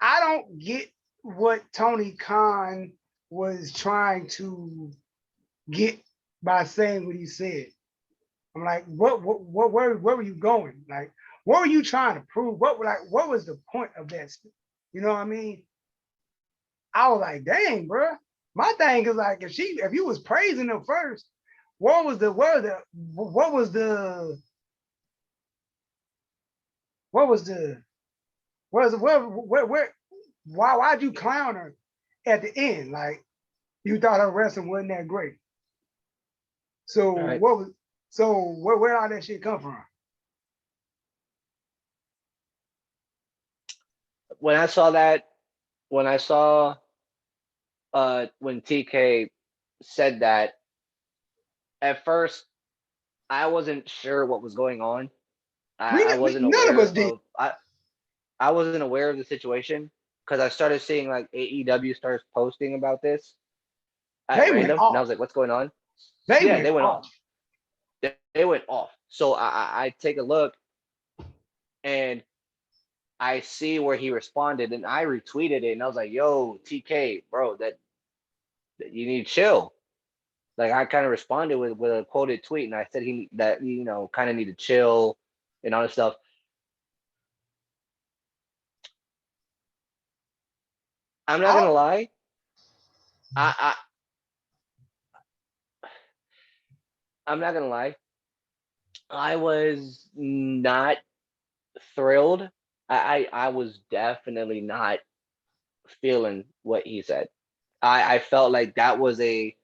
I don't get what Tony Khan was trying to get by saying what he said. I'm like, where were you going? Like, what were you trying to prove? What was the point of that? You know what I mean? I was like, dang, bro. My thing is like, if you was praising them first, what was the what was the what was the what was the where why'd you clown her at the end? Like you thought her wrestling wasn't that great. So All right. what was so where all that shit come from? When I saw that, when I saw when TK said that, at first I wasn't sure what was going on. I wasn't None of aware us did. of I wasn't aware of the situation because I started seeing like AEW starts posting about this at They went random, and I off. was like, "What's going on?" They Yeah, they went went off. off. They went off. So I take a look and I see where he responded, and I retweeted it, and I was like, "Yo, TK, bro, that you need to chill." Like I kind of responded with a quoted tweet, and I said that kind of need to chill and all this stuff. I'm not Oh, gonna lie, I I'm not gonna lie, I was not thrilled. I was definitely not feeling what he said. I felt like that was a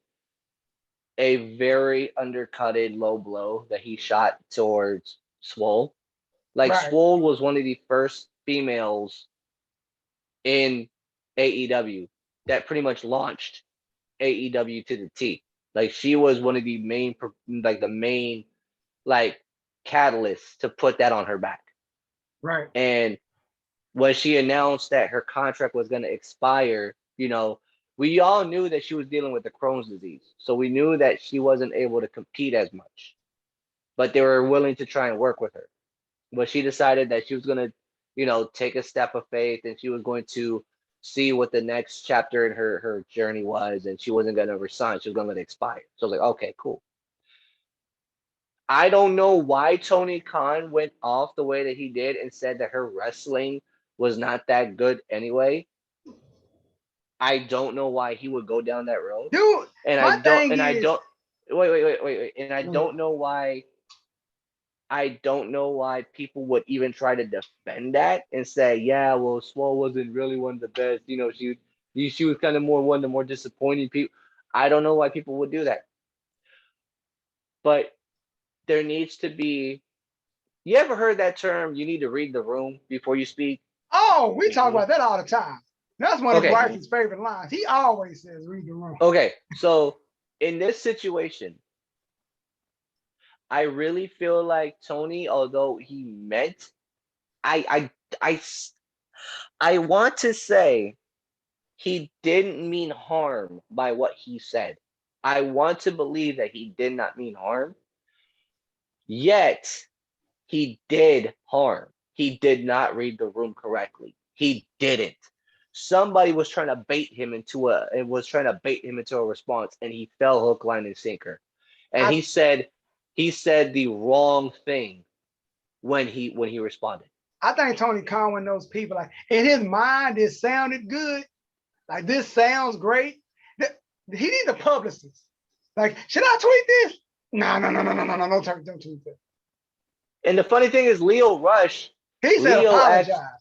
very undercutted low blow that he shot towards Swole. Like right. Swole was one of the first females in AEW that pretty much launched AEW to the T. Like she was one of the main like catalysts to put that on her back. Right. And when she announced that her contract was going to expire, we all knew that she was dealing with the Crohn's disease. So we knew that she wasn't able to compete as much, but they were willing to try and work with her. But she decided that she was going to, take a step of faith and she was going to see what the next chapter in her journey was. And she wasn't going to resign. She was going to let it expire. So I was like, okay, cool. I don't know why Tony Khan went off the way that he did and said that her wrestling was not that good anyway. I don't know why he would go down that road. Dude, And I my don't thing and I is, don't wait. And I don't know why people would even try to defend that and say, yeah, well, Swole wasn't really one of the best. She was kind of one of the more disappointing people. I don't know why people would do that. But there needs to be. You ever heard that term? You need to read the room before you speak. oh, we talk Mhm. about that all the time. That's one of Okay, Bryce's favorite lines. He always says, read the room. okay. So in this situation, I really feel like Tony, although he meant, I, I, I, I want to say he didn't mean harm by what he said. I want to believe that he did not mean harm. Yet he did harm. He did not read the room correctly. He didn't. Somebody was trying to bait him into a response, and he fell hook, line, and sinker. And I, he said the wrong thing when he responded. I think Tony Khan, one of those people, like in his mind, it sounded good. Like this sounds great. He needs a publicist. Like, should I tweet this? No, no, no, no, no, no, no, don't tweet that. And the funny thing is, He said Leo act, apologize.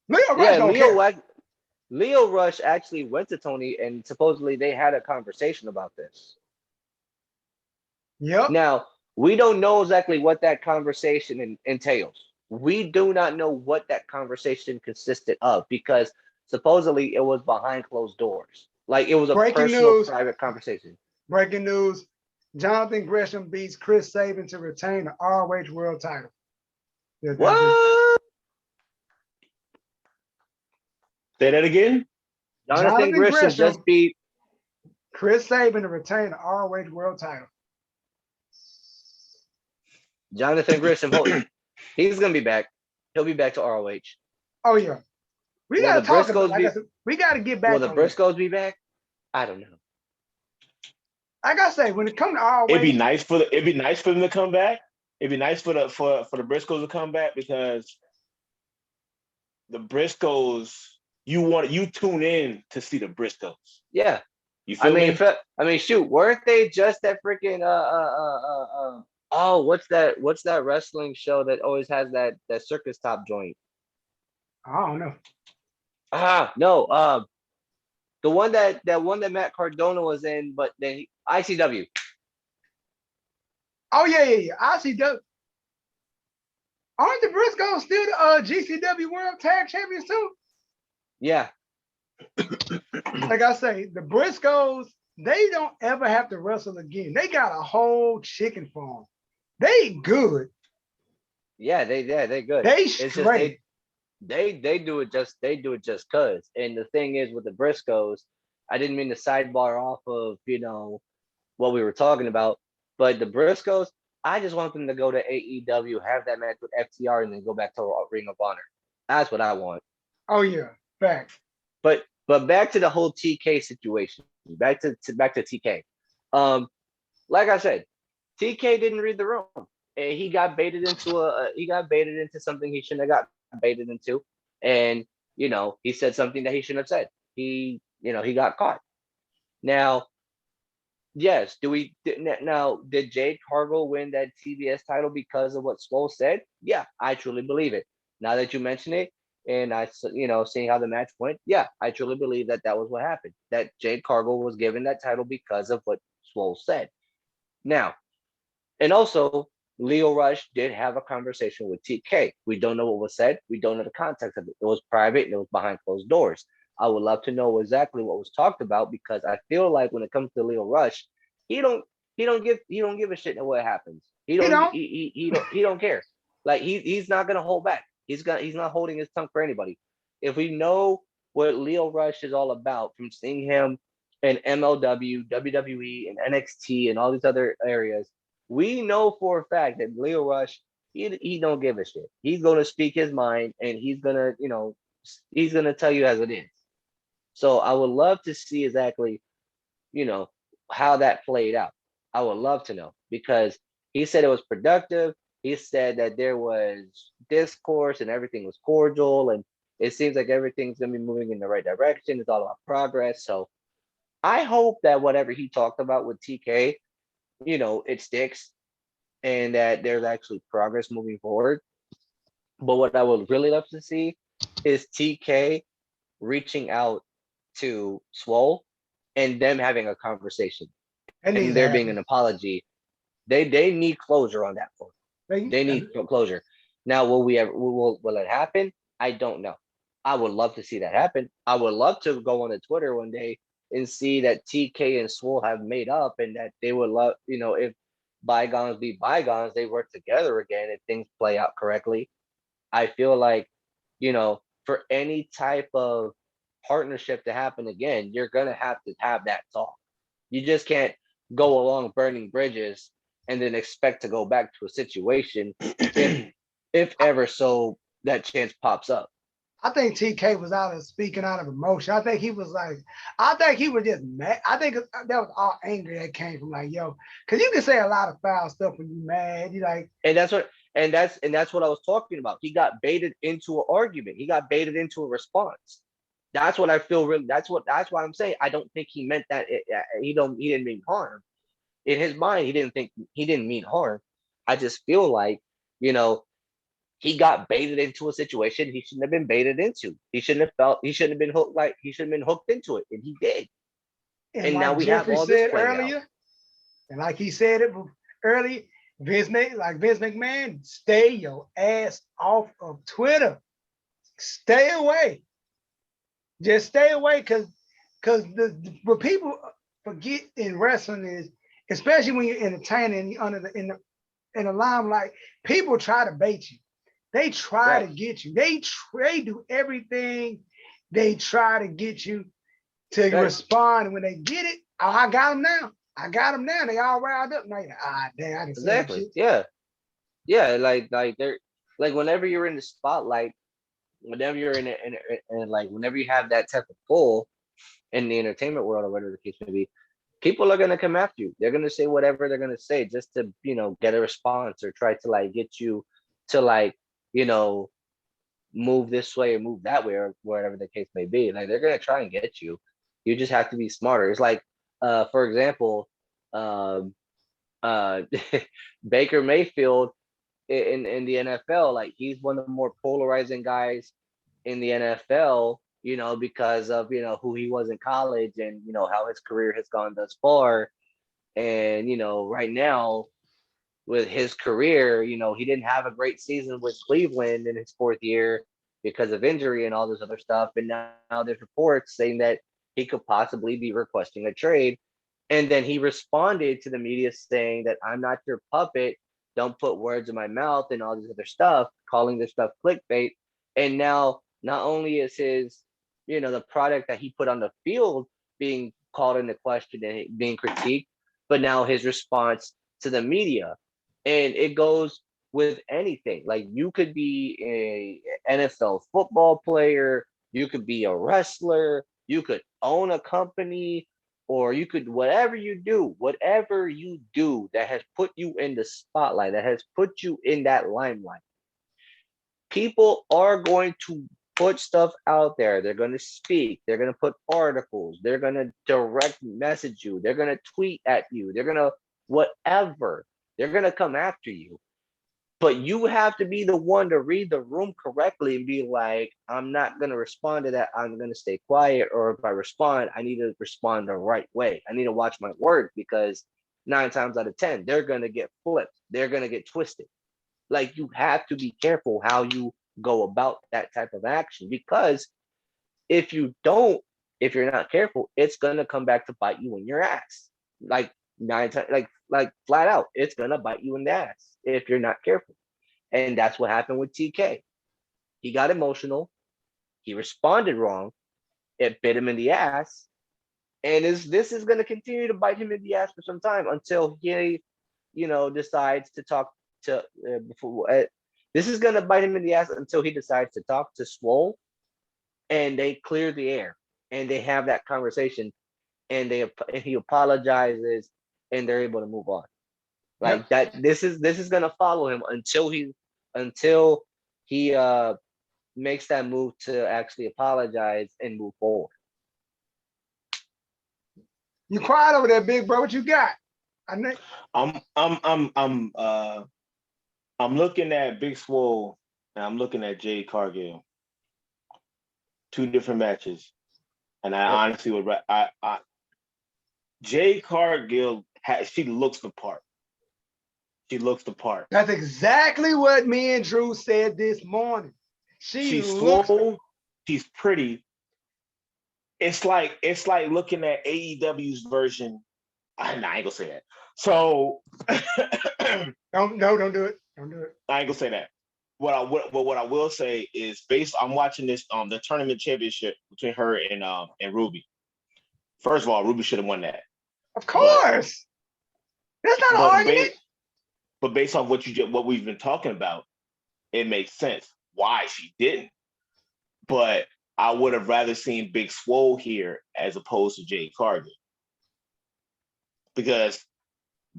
Leo Rush yeah, don't care. Leo Rush actually went to Tony, and supposedly they had a conversation about this. Yep. Now, we don't know exactly what that conversation entails. We do not know what that conversation consisted of because supposedly it was behind closed doors. Like it was a Breaking personal, news. private conversation. Breaking news. Jonathan Gresham beats Chris Sabin to retain the ROH World Title. What? Say that again. Jonathan Jonathan Gresham just Gresham, beat Chris Sabin to retain the ROH World Title. Jonathan Gresham. He's gonna be back. He'll be back to ROH. Oh yeah, we Will got the to talk about. Briscoes Like I be? said, we got to get Will back the on that. Briscoes be back? I don't know. Like I say, when it comes to ROH, It'd be nice for them to come back. It'd be nice for the Briscoes to come back because the Briscoes, you tune in to see the Briscoes. Yeah, You feel me? shoot, weren't they just that freaking oh, what's that wrestling show that always has that circus top joint? I don't know. No, the one that Matt Cardona was in, but then ICW. Oh yeah. I see. Aren't the Briscoes still the GCW World Tag Champions too? Yeah, Like I say, the Briscoes, they don't ever have to wrestle again. They got a whole chicken farm. They good. They good. They It's just straight. they do it just cause. And the thing is with the Briscoes, I didn't mean to sidebar off of what we were talking about, but the Briscoes, I just want them to go to AEW, have that match with FTR, and then go back to Ring of Honor. That's what I want. Oh yeah, facts. But back to the whole TK situation. Back to TK. Um, like I said, TK didn't read the room. And he got baited into something he shouldn't have got baited into. And he said something that he shouldn't have said. He got caught. Now, yes, did Jade Cargill win that TBS title because of what Swole said? Yeah, I truly believe it. Now that you mention it, and seeing how the match went, yeah, I truly believe that that was what happened. That Jade Cargill was given that title because of what Swole said. Now, and also, Leo Rush did have a conversation with TK. We don't know what was said. We don't know the context of it. It was private and it was behind closed doors. I would love to know exactly what was talked about because I feel like when it comes to Leo Rush, he don't he don't give a shit what happens. You know, He don't care. Like he's not gonna hold back. He's not holding his tongue for anybody. If we know what Leo Rush is all about from seeing him in MLW, WWE, and NXT and all these other areas, we know for a fact that Leo Rush, he don't give a shit. He's gonna speak his mind and he's gonna tell you as it is. So I would love to see exactly, you know, how that played out. I would love to know because he said it was productive. He said that there was discourse and everything was cordial and it seems like everything's gonna be moving in the right direction. It's all about progress. So I hope that whatever he talked about with TK, it sticks and that there's actually progress moving forward. But what I would really love to see is TK reaching out to Swole and them having a conversation that and needs to there being an happen. apology. They need closure on that one. They, They need closure. Now, will it happen? I don't know. I would love to see that happen. I would love to go on the Twitter one day and see that TK and Swole have made up and that they would love, if bygones be bygones, they work together again if things play out correctly. I feel like, for any type of partnership to happen again, you're gonna have to have that talk. You just can't go along burning bridges and then expect to go back to a situation if if ever so that chance pops up. I think TK was out of speaking out of emotion. I think he was like, I think he was just mad. I think that was all anger that came from like, yo, because you can say a lot of foul stuff when you're mad. You like, And that's what I was talking about. He got baited into an argument. He got baited into a response. That's what I feel really. That's why I'm saying I don't think he meant that. He didn't mean harm in his mind. He didn't mean harm. I just feel like you know he got baited into a situation he shouldn't have been baited into. He shouldn't have been hooked he shouldn't have been hooked into it, and he did. and And now like we have Jeffrey all this said playing out. earlier, and like he said it early, Vince McMahon, stay your ass off of Twitter. Stay away. Just stay away because what people forget in wrestling is, especially when you're entertaining under in the limelight, people try to bait you. They try Right. to get you. They do everything. They try to get you to Right. respond. And when they get it, oh, I got them now. I got them now. They all riled up. Like, damn, I didn't say that Exactly. shit. Yeah. Yeah. Like they're like whenever you're in the spotlight, whenever you're like whenever you have that type of pull in the entertainment world or whatever the case may be, people are gonna come after you. They're gonna say whatever they're gonna say just to get a response or try to like get you to like you know move this way or move that way or whatever the case may be. Like they're gonna try and get you. You just have to be smarter. It's like, for example, um, uh, Baker Mayfield in the NFL. Like he's one of the more polarizing guys in the NFL. Because of who he was in college and how his career has gone thus far. And right now with his career, he didn't have a great season with Cleveland in his fourth year, because of injury and all this other stuff. And now there's reports saying that he could possibly be requesting a trade. And then he responded to the media saying that I'm not your puppet. Don't put words in my mouth and all this other stuff, calling this stuff clickbait. And now not only is his, the product that he put on the field being called into question and being critiqued, but now his response to the media. And it goes with anything. Like you could be a NFL football player, you could be a wrestler, you could own a company, or you could whatever you do that has put you in the spotlight, that has put you in that limelight. People are going to put stuff out there. They're going to speak. They're going to put articles. They're going to direct message you. They're going to tweet at you. They're going to whatever. They're going to come after you. But you have to be the one to read the room correctly and be like, I'm not going to respond to that. I'm going to stay quiet. Or if I respond, I need to respond the right way. I need to watch my words because 9 times out of 10, they're going to get flipped. They're going to get twisted. Like you have to be careful how you go about that type of action, because if you don't, if you're not careful, it's gonna come back to bite you in your ass. Like 9 times, like flat out, it's gonna bite you in the ass if you're not careful. And that's what happened with TK. He got emotional. He responded wrong. It bit him in the ass, and this is gonna continue to bite him in the ass for some time until he, decides to talk to this is gonna bite him in the ass until he decides to talk to Swole, and they clear the air and they have that conversation, and he apologizes and they're able to move on. Like that, this is gonna follow him until he makes that move to actually apologize and move forward. You quiet over there, big bro. What you got? I'm looking at Big Swole and I'm looking at Jade Cargill. 2 different matches, and I honestly would. Jade Cargill she looks the part. She looks the part. That's exactly what me and Drew said this morning. She's slow. She's pretty. It's like looking at AEW's version. I ain't gonna say that. So don't do it. Don't do it. I ain't gonna say that. What I will say is I'm watching this the tournament championship between her and Ruby. First of all, Ruby should have won that. Of course. That's not an argument. But based on what we've been talking about, it makes sense why she didn't. But I would have rather seen Big Swole here as opposed to Jade Cargill. Because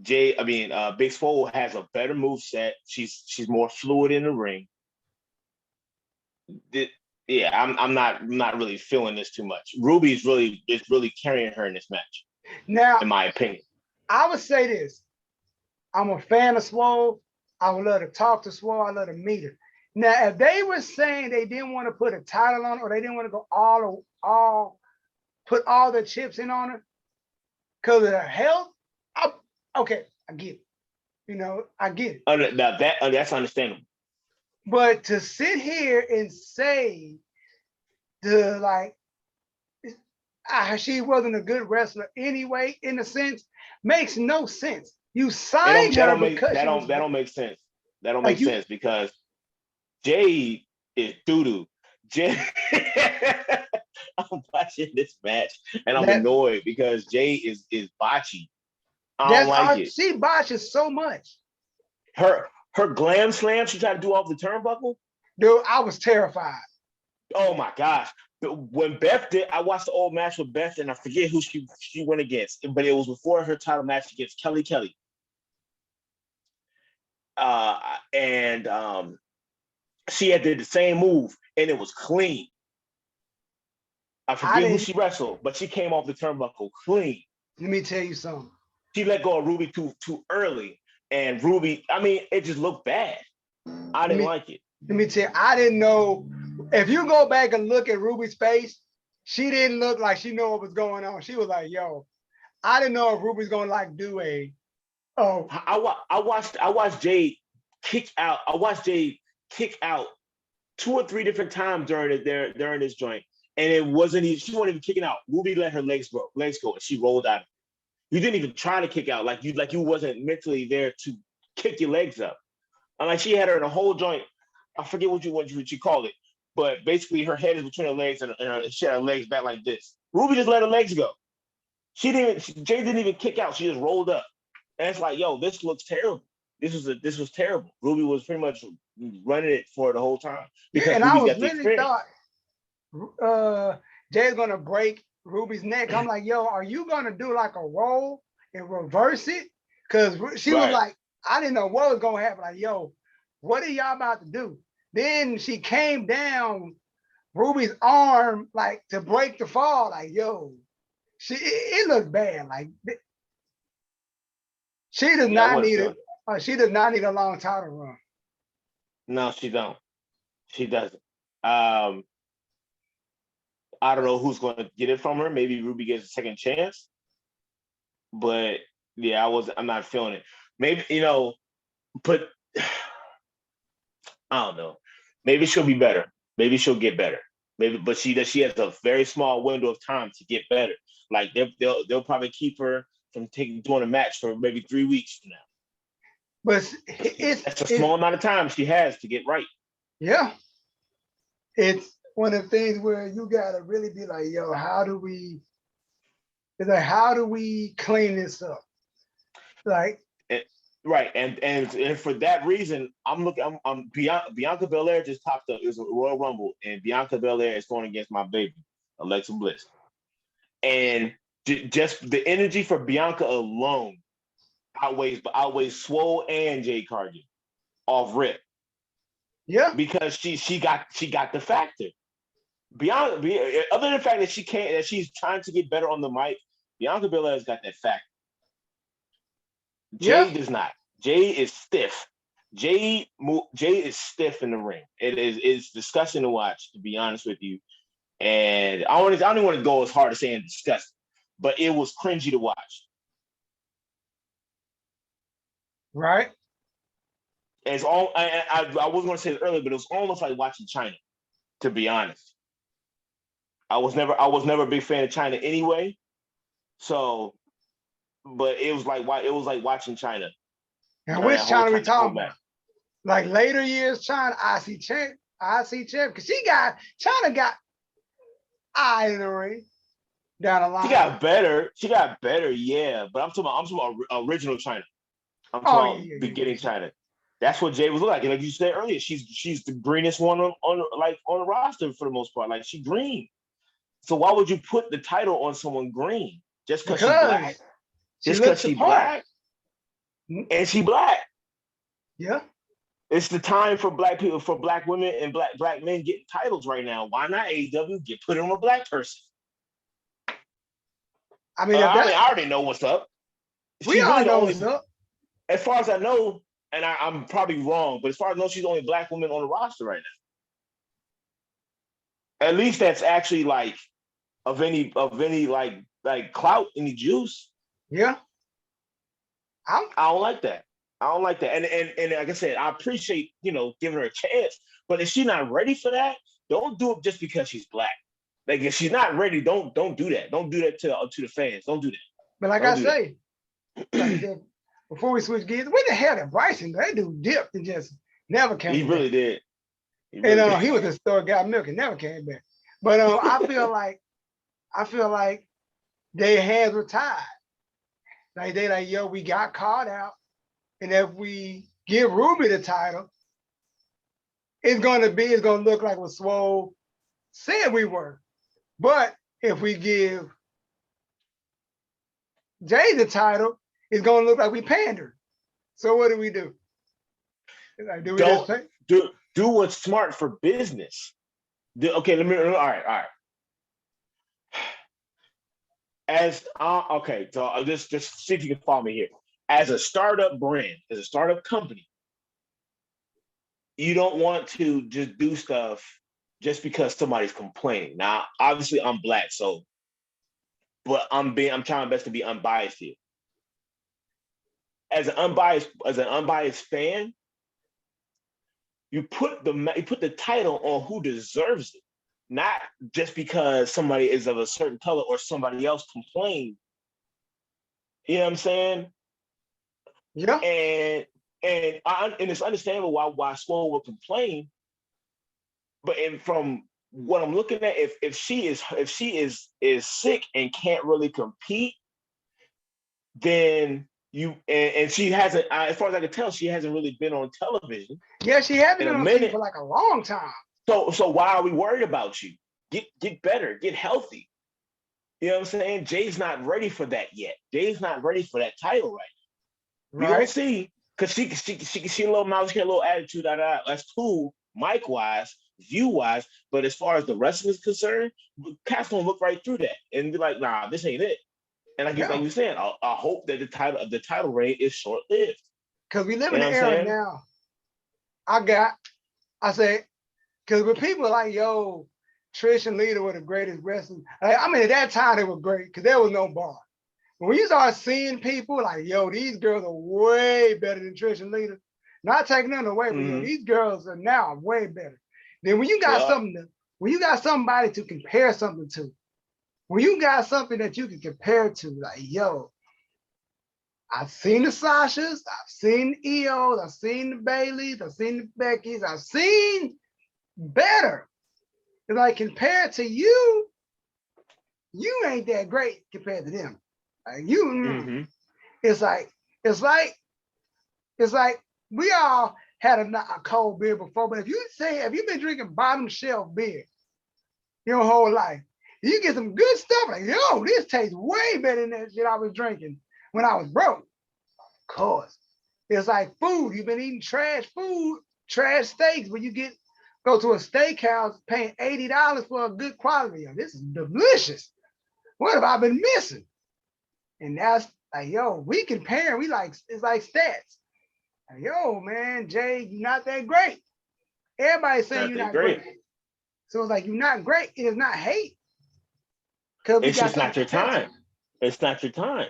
Big Swole has a better move set. She's more fluid in the ring. I'm not really feeling this too much. Ruby is really carrying her in this match. Now, in my opinion, I would say this: I'm a fan of Swole. I would love to talk to Swole. I love to meet her. Now, if they were saying they didn't want to put a title on her, or they didn't want to go all put all the chips in on her because of her health, okay, I get it. I get it. Now that's understandable. But to sit here and say she wasn't a good wrestler anyway, in a sense, makes no sense. You signed her because that don't make sense. That don't make sense because Jade is doo-doo. Jade, I'm watching this match and I'm annoyed because Jade is botchy. I don't like it. She botches so much. Her glam slam she tried to do off the turnbuckle. Dude, I was terrified. Oh my gosh. When Beth did, I watched the old match with Beth and I forget who she went against, but it was before her title match against Kelly. She had did the same move and it was clean. I forget who she wrestled, but she came off the turnbuckle clean. Let me tell you something. She let go of Ruby too early. And Ruby, it just looked bad. I didn't like it. Let me tell you, I didn't know. If you go back and look at Ruby's face, she didn't look like she knew what was going on. She was like, yo, I didn't know if Ruby's going to do I watched Jade kick out. I watched Jade kick out 2 or 3 different times during this joint, and it wasn't even she wasn't even kicking out. Ruby let her legs go, and she rolled out. You didn't even try to kick out, like you wasn't mentally there to kick your legs up. And like she had her in a whole joint. I forget what you called it, but basically her head is between her legs and she had her legs back like this. Ruby just let her legs go. Jay didn't even kick out. She just rolled up, and it's like, yo, this looks terrible. This was terrible. Ruby was pretty much running it for the whole time because And I Ruby was got the really experience. thought Jay's gonna break Ruby's neck. I'm like, yo, are you gonna do like a roll and reverse it? Because she was Right. like, I didn't know what was gonna happen. Like, yo, what are y'all about to do? Then she came down Ruby's arm like to break the fall. Like, yo, it looked bad. Like she does Yeah, I not wasn't need feeling it. it. She does not need a long title run. No, she don't. She doesn't. I don't know who's going to get it from her. Maybe Ruby gets a second chance. But yeah, I'm not feeling it. Maybe, but I don't know. Maybe she'll be better. Maybe she'll get better. Maybe, but she has a very small window of time to get better. Like they'll probably keep her from doing a match for maybe 3 weeks from now. But That's a small amount of time she has to get right. Yeah. It's one of the things where you gotta really be like, yo, how do we clean this up? Like, right, and for that reason, I'm Bianca Belair just popped up. It was a Royal Rumble, and Bianca Belair is going against my baby, Alexa Bliss, and just the energy for Bianca alone outweighs Swole and Jade Cargill off rip. yeah, Because she got the factor. Other than the fact that she's trying to get better on the mic, Bianca Belair's got that factor. yeah. Jay does not. Jay is stiff. Jay is stiff in the ring. It's disgusting to watch, to be honest with you. And I don't even want to go as hard as saying disgusting, but it was cringy to watch. Right. It's all I was going to say it earlier, but it was almost like watching China, to be honest. I was never a big fan of China anyway. So, but it was like watching China And during which that whole China we time, the whole talking match. about? Like later years China, IC champ, because China got eye in the ring down the line. She got better, yeah. But I'm talking about original China. I'm talking beginning China. That's what Jay was like. And like you said earlier, she's the greenest one on the roster for the most part. Like, she green. So why would you put the title on someone green just because she's black? She looks the part. And she black. Yeah. It's the time for black people, for black women and black men getting titles right now. Why not AEW put it on a black person? I mean, I already know what's up. We all know what's up. As far as I know, and I'm probably wrong, but as far as I know, she's the only black woman on the roster right now. At least that's actually like of any like clout, any juice. Yeah. I don't like that. I don't like that. And like I said, I appreciate, giving her a chance. But if she's not ready for that, don't do it just because she's black. Like, if she's not ready, don't do that. Don't do that to the fans. Don't do that. But like I said, before we switch gears, where the hell did Bryson go? That dude dipped and just never came back. He really did. He was a store guy milk and never came back. But I feel like their hands were tied. Like, they like, yo, we got caught out. And if we give Ruby the title, it's gonna look like what Swole said we were. But if we give Jay the title, it's gonna look like we pandered. So what do we do? Like, do we just say? Do what's smart for business. Okay, all right. So just see if you can follow me here. As a startup brand, as a startup company, you don't want to just do stuff just because somebody's complaining. Now, obviously, I'm black, but I'm trying my best to be unbiased here. As an unbiased fan, you put the title on who deserves it, not just because somebody is of a certain color or somebody else complained. You know what I'm saying? Yeah. And it's understandable why Swole would complain. But from what I'm looking at, if she is sick and can't really compete, then and she hasn't, as far as I can tell, she hasn't really been on television. Yeah, she hasn't in been a on TV minute. for like a long time. So why are we worried about you? Get better, get healthy. You know what I'm saying? Jay's not ready for that yet. Jay's not ready for that title right now. We gonna see, because she a little mouse, she got a little attitude. That's cool, mic wise, view wise. But as far as the wrestling is concerned, cats gonna look right through that and be like, nah, this ain't it. And like Yeah. you're saying, I hope that the title reign is short lived. Because we live You in know an what I'm era saying? now. I said, because when people are like, yo, Trish and Lita were the greatest wrestlers. I mean, at that time they were great because there was no bar. But when you start seeing people like, yo, these girls are way better than Trish and Lita, not taking them away, but yo, these girls are now way better. Then when you got when you got somebody to compare something to, when you got something that you can compare to, like, yo, I've seen the Sashas, I've seen the Eos, I've seen the Baileys, I've seen the Beckys, I've seen better. If I compare to you, you ain't that great compared to them. Like it's like we all had a cold beer before, but if you've been drinking bottom shelf beer your whole life, you get some good stuff like, yo, this tastes way better than that shit I was drinking when I was broke. Of course. It's like food. You've been eating trash food, trash steaks, but you go to a steakhouse paying $80 for a good quality. This is delicious. What have I been missing? And that's like, yo, we compare. It's like stats. Like, yo, man, Jay, you're not that great. Everybody's saying you're not great. So it's like, you're not great. It is not hate. It's just not your time. It's not your time.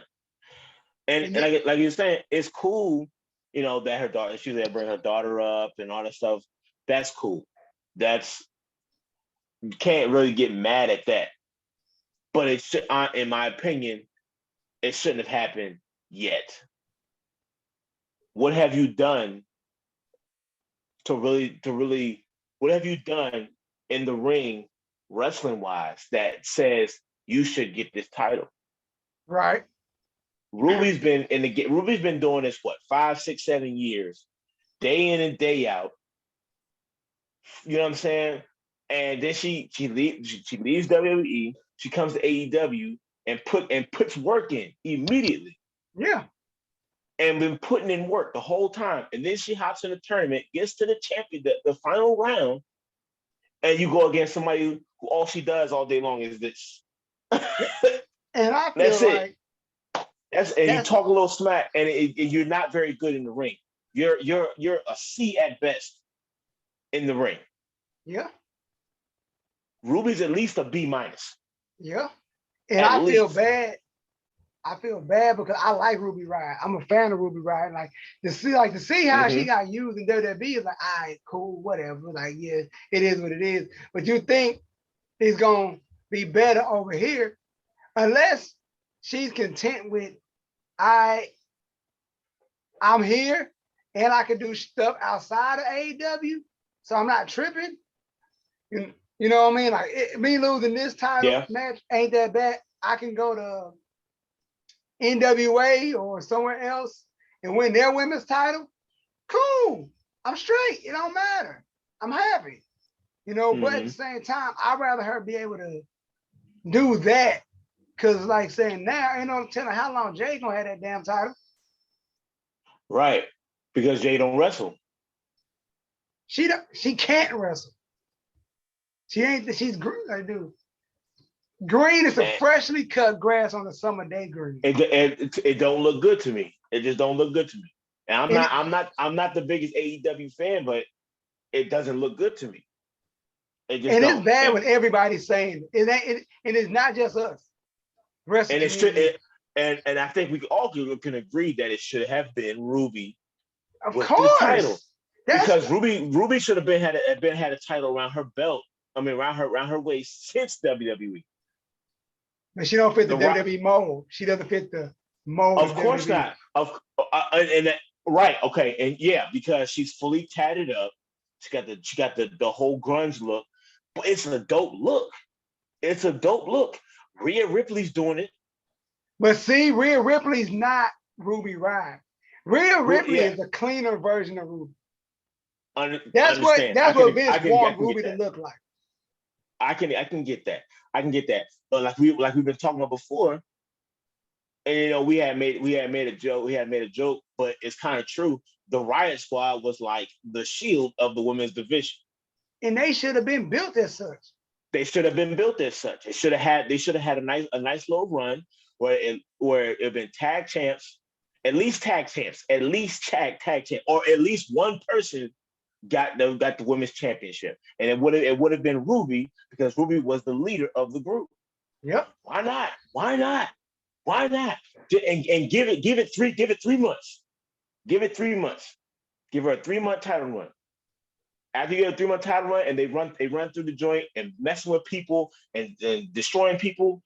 And like you're saying, it's cool, that her daughter, she's there, bring her daughter up and all that stuff. That's cool. You can't really get mad at that. But it should, in my opinion, it shouldn't have happened yet. What have you done what have you done in the ring, wrestling wise, that says you should get this title? Right. Ruby's been doing this, 5, 6, 7 years, day in and day out. You know what I'm saying? And then she leaves WWE. She comes to AEW and puts work in immediately. Yeah. And been putting in work the whole time. And then she hops in the tournament, gets to the champion, the final round, and you go against somebody who all she does all day long is this. And I feel That's like it. You talk a little smack, and you're not very good in the ring. You're a C at best in the ring. Yeah. Ruby's at least a B minus. Yeah. And I feel bad. I feel bad because I like Ruby Riott. I'm a fan of Ruby Riott. Like to see how she got used in WWE is like, all right, cool, whatever. Like, yeah, it is what it is. But you think it's gonna be better over here unless she's content with I'm here and I can do stuff outside of AEW, so I'm not tripping. You know what I mean? Like me losing this title match ain't that bad. I can go to NWA or somewhere else and win their women's title. Cool. I'm straight. It don't matter. I'm happy. But at the same time, I'd rather her be able to do that. Cause like saying now, ain't no telling how long Jay gonna have that damn title. Right. Because Jay don't wrestle. She can't wrestle. She's green. I do. Green is a freshly cut grass on a summer day green. It don't look good to me. It just don't look good to me. And I'm not the biggest AEW fan, but it doesn't look good to me. It's bad when everybody's saying it. And it's not just us. And I think we all can agree that it should have been Ruby of course. the title. That's because Ruby should have had a title around her belt. I mean, around her waist since WWE. but she don't fit the The Rock, WWE mold. She doesn't fit the mold of of course WWE. not. And that, right, okay, and yeah, because she's fully tatted up. She got the whole grunge look, but it's a dope look. It's a dope look. Rhea Ripley's doing it. But see, Rhea Ripley's not Ruby Riott. Rhea Ripley Yeah, is a cleaner version of Ruby. understand. That's what I Vince can want get Ruby to that. look like. I can get that. I can get that. But like we've been talking about before, and we had made a joke, but it's kind of true. The Riot Squad was like the Shield of the women's division. And they should have been built as such. They should have been built as such. They should have had a nice little run where it had been tag champs, at least tag champs, or at least one person got the women's championship, and it would have been Ruby because Ruby was the leader of the group. Yep. Why not? Why not? Why not? And give it 3 months. Give it 3 months. Give her a 3-month title run. After you get a 3-month title run and they run through the joint and messing with people and destroying people,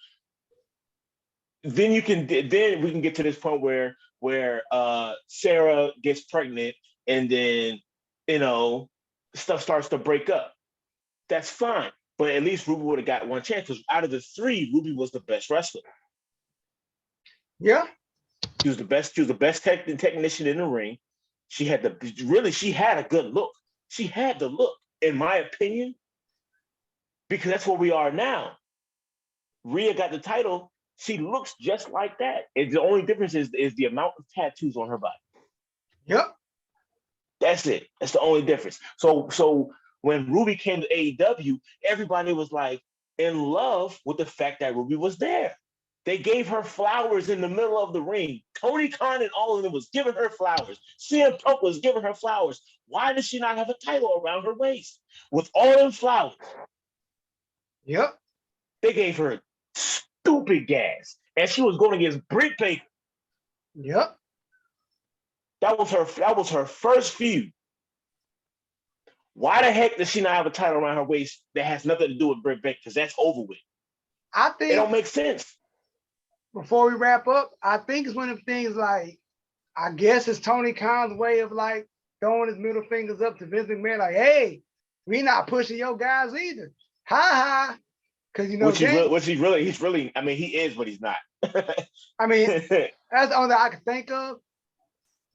then we can get to this point where Sarah gets pregnant and then stuff starts to break up. That's fine. But at least Ruby would have got one chance because out of the three, Ruby was the best wrestler. Yeah. She was the best technician in the ring. She had a good look. She had the look, in my opinion, because that's where we are now. Rhea got the title. She looks just like that. The only difference is the amount of tattoos on her body. Yep. That's it. That's the only difference. So when Ruby came to AEW, everybody was like in love with the fact that Ruby was there. They gave her flowers in the middle of the ring. Tony Khan and all of them was giving her flowers. CM Punk was giving her flowers. Why does she not have a title around her waist with all them flowers? Yep. They gave her stupid gas, and she was going against Britt Baker. Yep. That was her first feud. Why the heck does she not have a title around her waist that has nothing to do with Britt Baker? Because that's over with. I It don't think make sense. before we wrap up, I think it's one of the things like, I guess it's Tony Khan's way of like throwing his middle fingers up to Vince McMahon, like, hey, we not pushing your guys either. Ha ha. Because He's really, I mean, he is, but he's not. I mean, that's the only thing I can think of.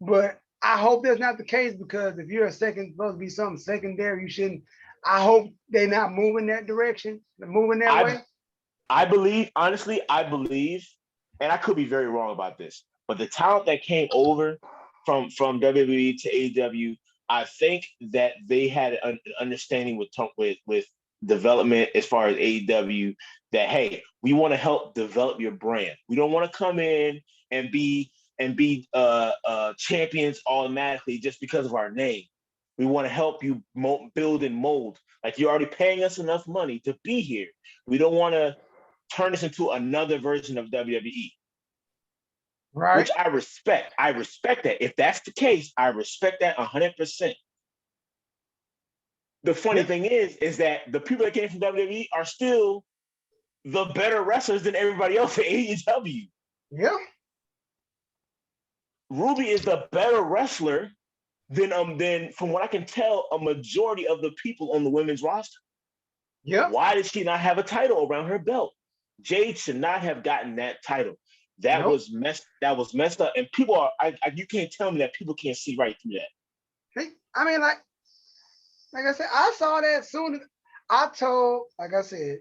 But I hope that's not the case, because if you're supposed to be something secondary, you shouldn't. I hope they're not moving that direction, moving that way. I believe, honestly, and I could be very wrong about this, but the talent that came over from WWE to AEW, I think that they had an understanding with development as far as AEW that, hey, we want to help develop your brand. We don't want to come in and be champions automatically just because of our name. We want to help you build and mold. Like, you're already paying us enough money to be here. We don't want to turn this into another version of WWE. Right. Which I respect. I respect that. If that's the case, I respect that 100%. The funny thing is that the people that came from WWE are still the better wrestlers than everybody else at AEW. Yeah. Ruby is the better wrestler than from what I can tell, a majority of the people on the women's roster. Yeah. Why did she not have a title around her belt? Jade should not have gotten that title. That was messed up. And people are you can't tell me that people can't see right through that. I mean, like I said, I saw that soon as I told, like I said,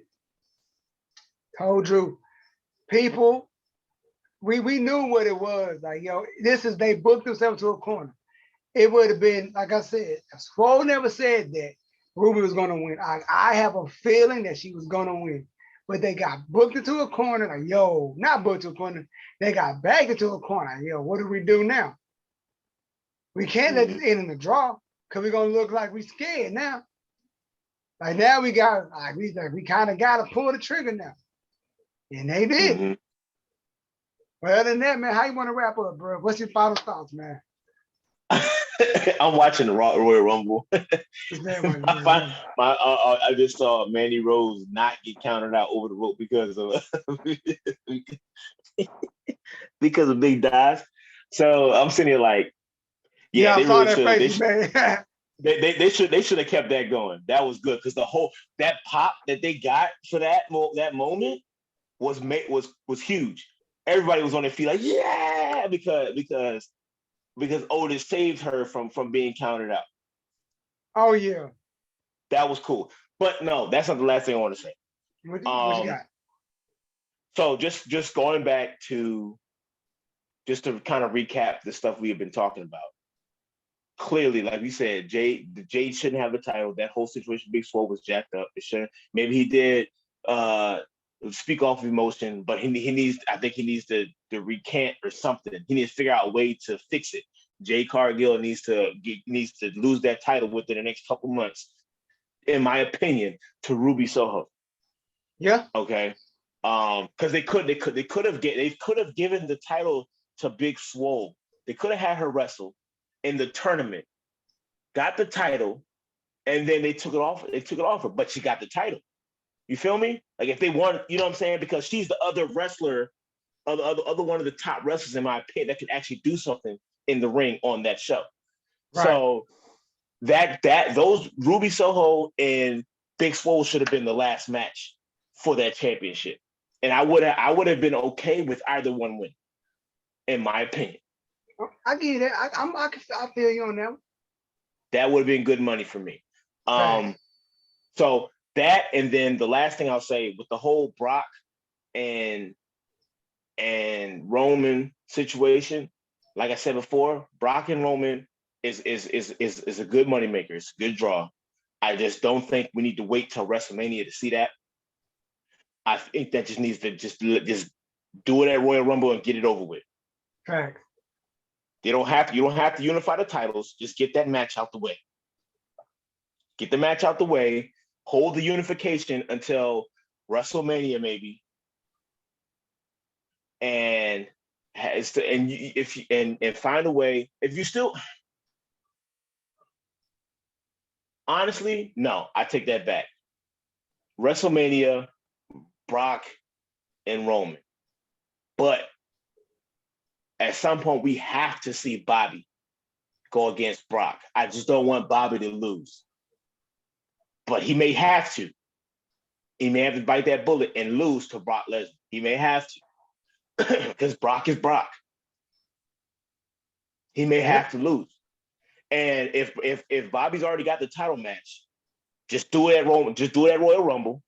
told Drew, people, we knew what it was. Like, they booked themselves to a corner. It would have been, like I said, Swole never said that Ruby was going to win. I have a feeling that she was going to win. But they got booked into a corner, like, not booked into a corner. They got back into a corner. What do we do now? We can't let this end in the draw, because we're going to look like we scared now. Like, now we got, we kind of got to pull the trigger now. And they did. Mm-hmm. Well, other than that, man, how you want to wrap up, bro? What's your final thoughts, man? I'm watching the Royal Rumble. His name was I find I just saw Mandy Rose not get counted out over the rope because of because of big dives. So I'm sitting here like, yeah, yeah, I they saw really that should. face, man. They should have kept that going. That was good because the whole that pop that they got for that moment was huge. Everybody was on their feet like, yeah, because Otis saved her from being counted out. Oh yeah. That was cool. But no, that's not the last thing I want to say. What you Um, got? so just going back to just to kind of recap the stuff we have been talking about. Clearly, like we said, Jade shouldn't have the title. That whole situation, Big Swole was jacked up. It shouldn't. Maybe he did speak off of emotion, but he needs. I think he needs to recant or something. He needs to figure out a way to fix it. Jade Cargill needs to lose that title within the next couple months, in my opinion, to Ruby Soho. Yeah. Okay. Because they could have given the title to Big Swole. They could have had her wrestle in the tournament, got the title, and then they took it off. They took it off her, but she got the title. You feel me? Like if they want, you know what I'm saying? Because she's the other wrestler, other one of the top wrestlers in my opinion that could actually do something in the ring on that show. Right. So those Ruby Soho and Big Swole should have been the last match for that championship, and I would have been okay with either one win, in my opinion. I get it. I feel you on that one. That would have been good money for me. Right. So that, and then the last thing I'll say with the whole Brock and Roman situation, like I said before, Brock and Roman is a good moneymaker. It's a good draw. I just don't think we need to wait till WrestleMania to see that. I think that just needs to just do it at Royal Rumble and get it over with. Right. You don't have to unify the titles. Just get that match out the way. Get the match out the way. Hold the unification until WrestleMania, maybe. And find a way. If you still, honestly, no, I take that back. WrestleMania, Brock, and Roman. But at some point, we have to see Bobby go against Brock. I just don't want Bobby to lose. But he may have to. He may have to bite that bullet and lose to Brock Lesnar. He may have to. Because Brock is Brock. He may have to lose. And if Bobby's already got the title match, just do it at Royal Rumble,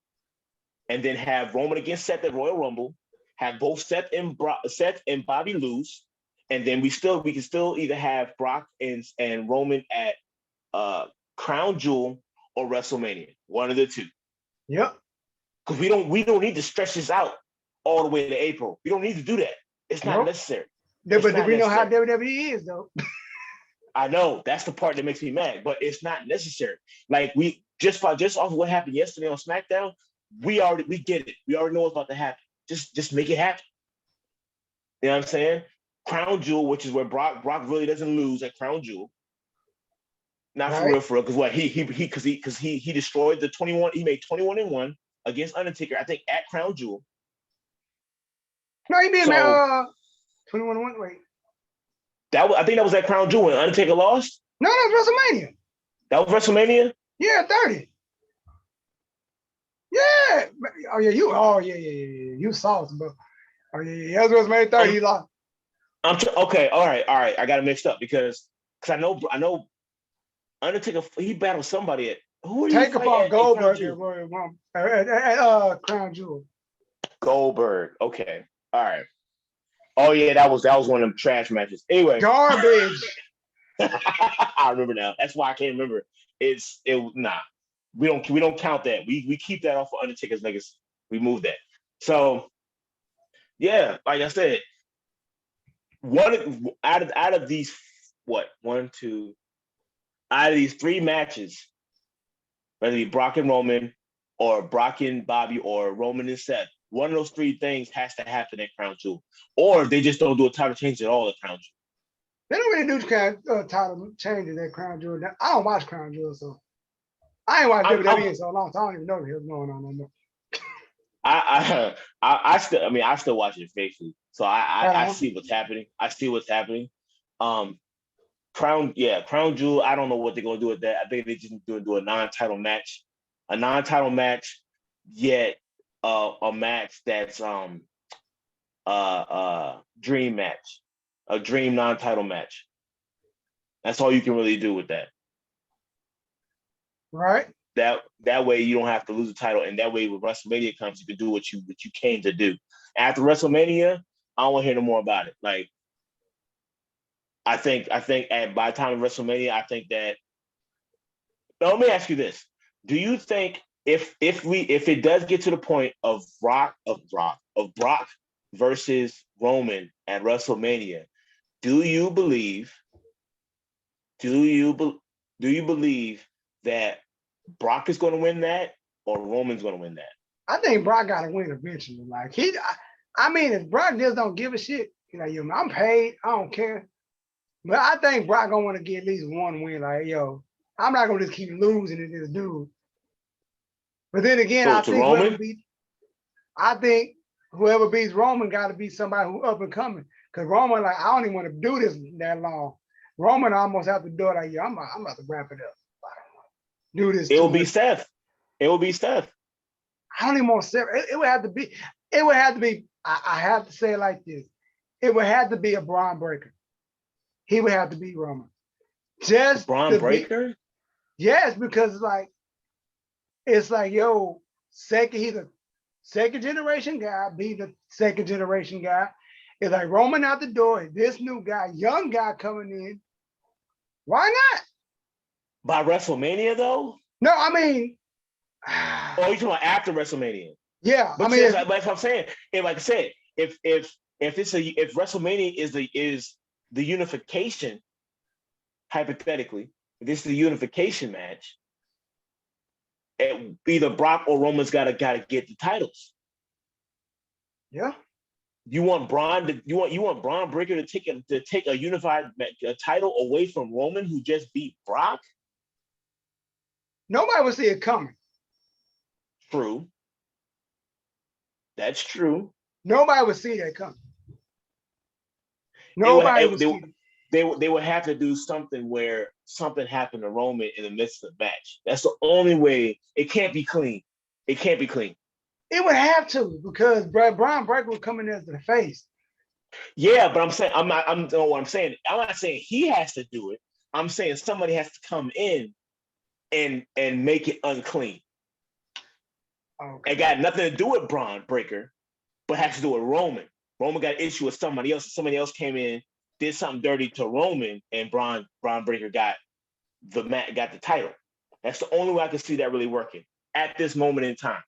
and then have Roman against Seth at Royal Rumble, have both Seth and Bobby lose, and then we can still either have Brock and Roman at Crown Jewel or WrestleMania, one of the two. Yep. Because we don't need to stretch this out all the way to April. We don't need to do that. It's not necessary. But we know how WWE is, though. I know that's the part that makes me mad, but it's not necessary. Like we just off of what happened yesterday on SmackDown, we get it. We already know what's about to happen. Just make it happen. You know what I'm saying? Crown Jewel, which is where Brock really doesn't lose at Crown Jewel. Not for real, because what he destroyed the 21. He made 21-1 against Undertaker, I think, at Crown Jewel. No, he made 21-1. Wait. I think that was at Crown Jewel when Undertaker lost. No, that was WrestleMania. That was WrestleMania? Yeah, 30. Yeah. Oh yeah, you saw it, bro. Oh yeah, that was WrestleMania 30. He lost. Okay, all right. I got it mixed up because I know Undertaker, he battled somebody at who did Take apart Goldberg at Crown Jewel. Goldberg. Okay. All right. Oh yeah, that was one of them trash matches. Anyway. Garbage. I remember now. That's why I can't remember. We don't count that. We keep that off of Undertaker's legacy. We move that. So yeah, like I said, out of these out of these three matches, whether it be Brock and Roman or Brock and Bobby or Roman and Seth, one of those three things has to happen at Crown Jewel. Or they just don't do a title change at all at Crown Jewel. They don't really do title changes at Crown Jewel. I don't watch Crown Jewel, so I ain't watched WWE in so long, so I don't even know what the hell's going on no more. I still watch it faithfully, so I see what's happening. I see what's happening. Crown Jewel. I don't know what they're gonna do with that. I think they just do a non-title match, yet a match that's dream match, a dream non-title match. That's all you can really do with that. Right. That way you don't have to lose the title, and that way when WrestleMania comes, you can do what you came to do. After WrestleMania, I don't want to hear no more about it. Like, I think by the time of WrestleMania, I think that. Now, let me ask you this: do you think if it does get to the point of Brock versus Roman at WrestleMania, do you believe that Brock is going to win that or Roman's going to win that? I think Brock got to win eventually. Like I mean, if Brock just don't give a shit, I'm paid, I don't care. But I think Brock gonna want to get at least one win. Like, yo, I'm not gonna just keep losing to this dude. But then again, I think whoever beats Roman got to be somebody who up and coming. Cause Roman, like, I don't even want to do this that long. Roman almost have to do it. Like, yo, I'm about to wrap it up. Do this. It will be Seth. It will be Seth. I don't even want to say it would have to be. It would have to be. I have to say it like this. It would have to be a Braun Breaker. He would have to beat Roman. Just Braun Breaker? Yes, because it's like, yo, he's a second generation guy, being the second generation guy. It's like Roman out the door, this new guy, young guy coming in. Why not? By WrestleMania though? No, I mean, oh, you talking about after WrestleMania? Yeah, but I mean, like I'm saying, like I said, if WrestleMania is the unification, hypothetically, if this is the unification match, either Brock or Roman's gotta get the titles. Yeah. You want Braun Breaker to take a unified title away from Roman, who just beat Brock? Nobody would see it coming. True. That's true. Nobody would see that coming. Nobody would see it. They would have to do something where something happened to Roman in the midst of the match. That's the only way. It can't be clean. It can't be clean. It would have to, because Braun Breaker would come in as the face. Yeah, but I'm saying what I'm saying. I'm not saying he has to do it. I'm saying somebody has to come in and make it unclean. Okay. It got nothing to do with Braun Breaker, but has to do with Roman. Roman got an issue with somebody else. Somebody else came in, did something dirty to Roman, and Braun Breaker got the title. That's the only way I can see that really working at this moment in time.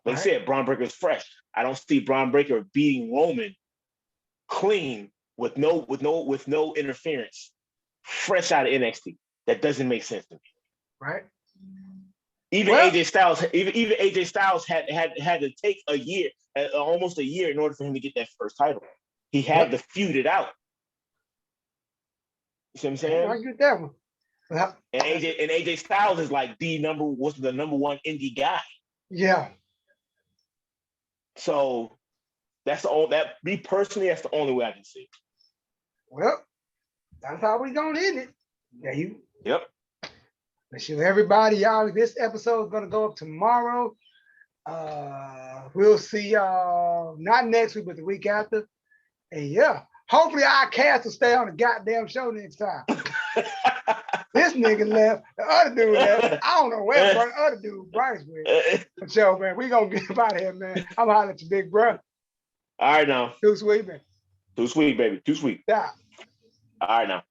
Like I said, Braun Breaker is fresh. I don't see Braun Breaker beating Roman clean with no interference, fresh out of NXT. That doesn't make sense to me. Right. Even AJ Styles had to take a year, almost a year, in order for him to get that first title. He had to feud it out. You see what I'm saying? I get that one. And AJ Styles is like the number one indie guy. Yeah. So that's me personally, that's the only way I can see. Well, that's how we gonna end it. Yeah, Yep. Listen, everybody, y'all, this episode is gonna go up tomorrow. We'll see y'all not next week, but the week after. And yeah, hopefully our cast will stay on the goddamn show next time. This nigga left. The other dude left. I don't know where the other dude, Bryce, went. But yo, man, we gonna get out of here, man. I'm hollering at you, big bro. All right, now. Too sweet, man. Too sweet, baby. Too sweet. Yeah. All right, now.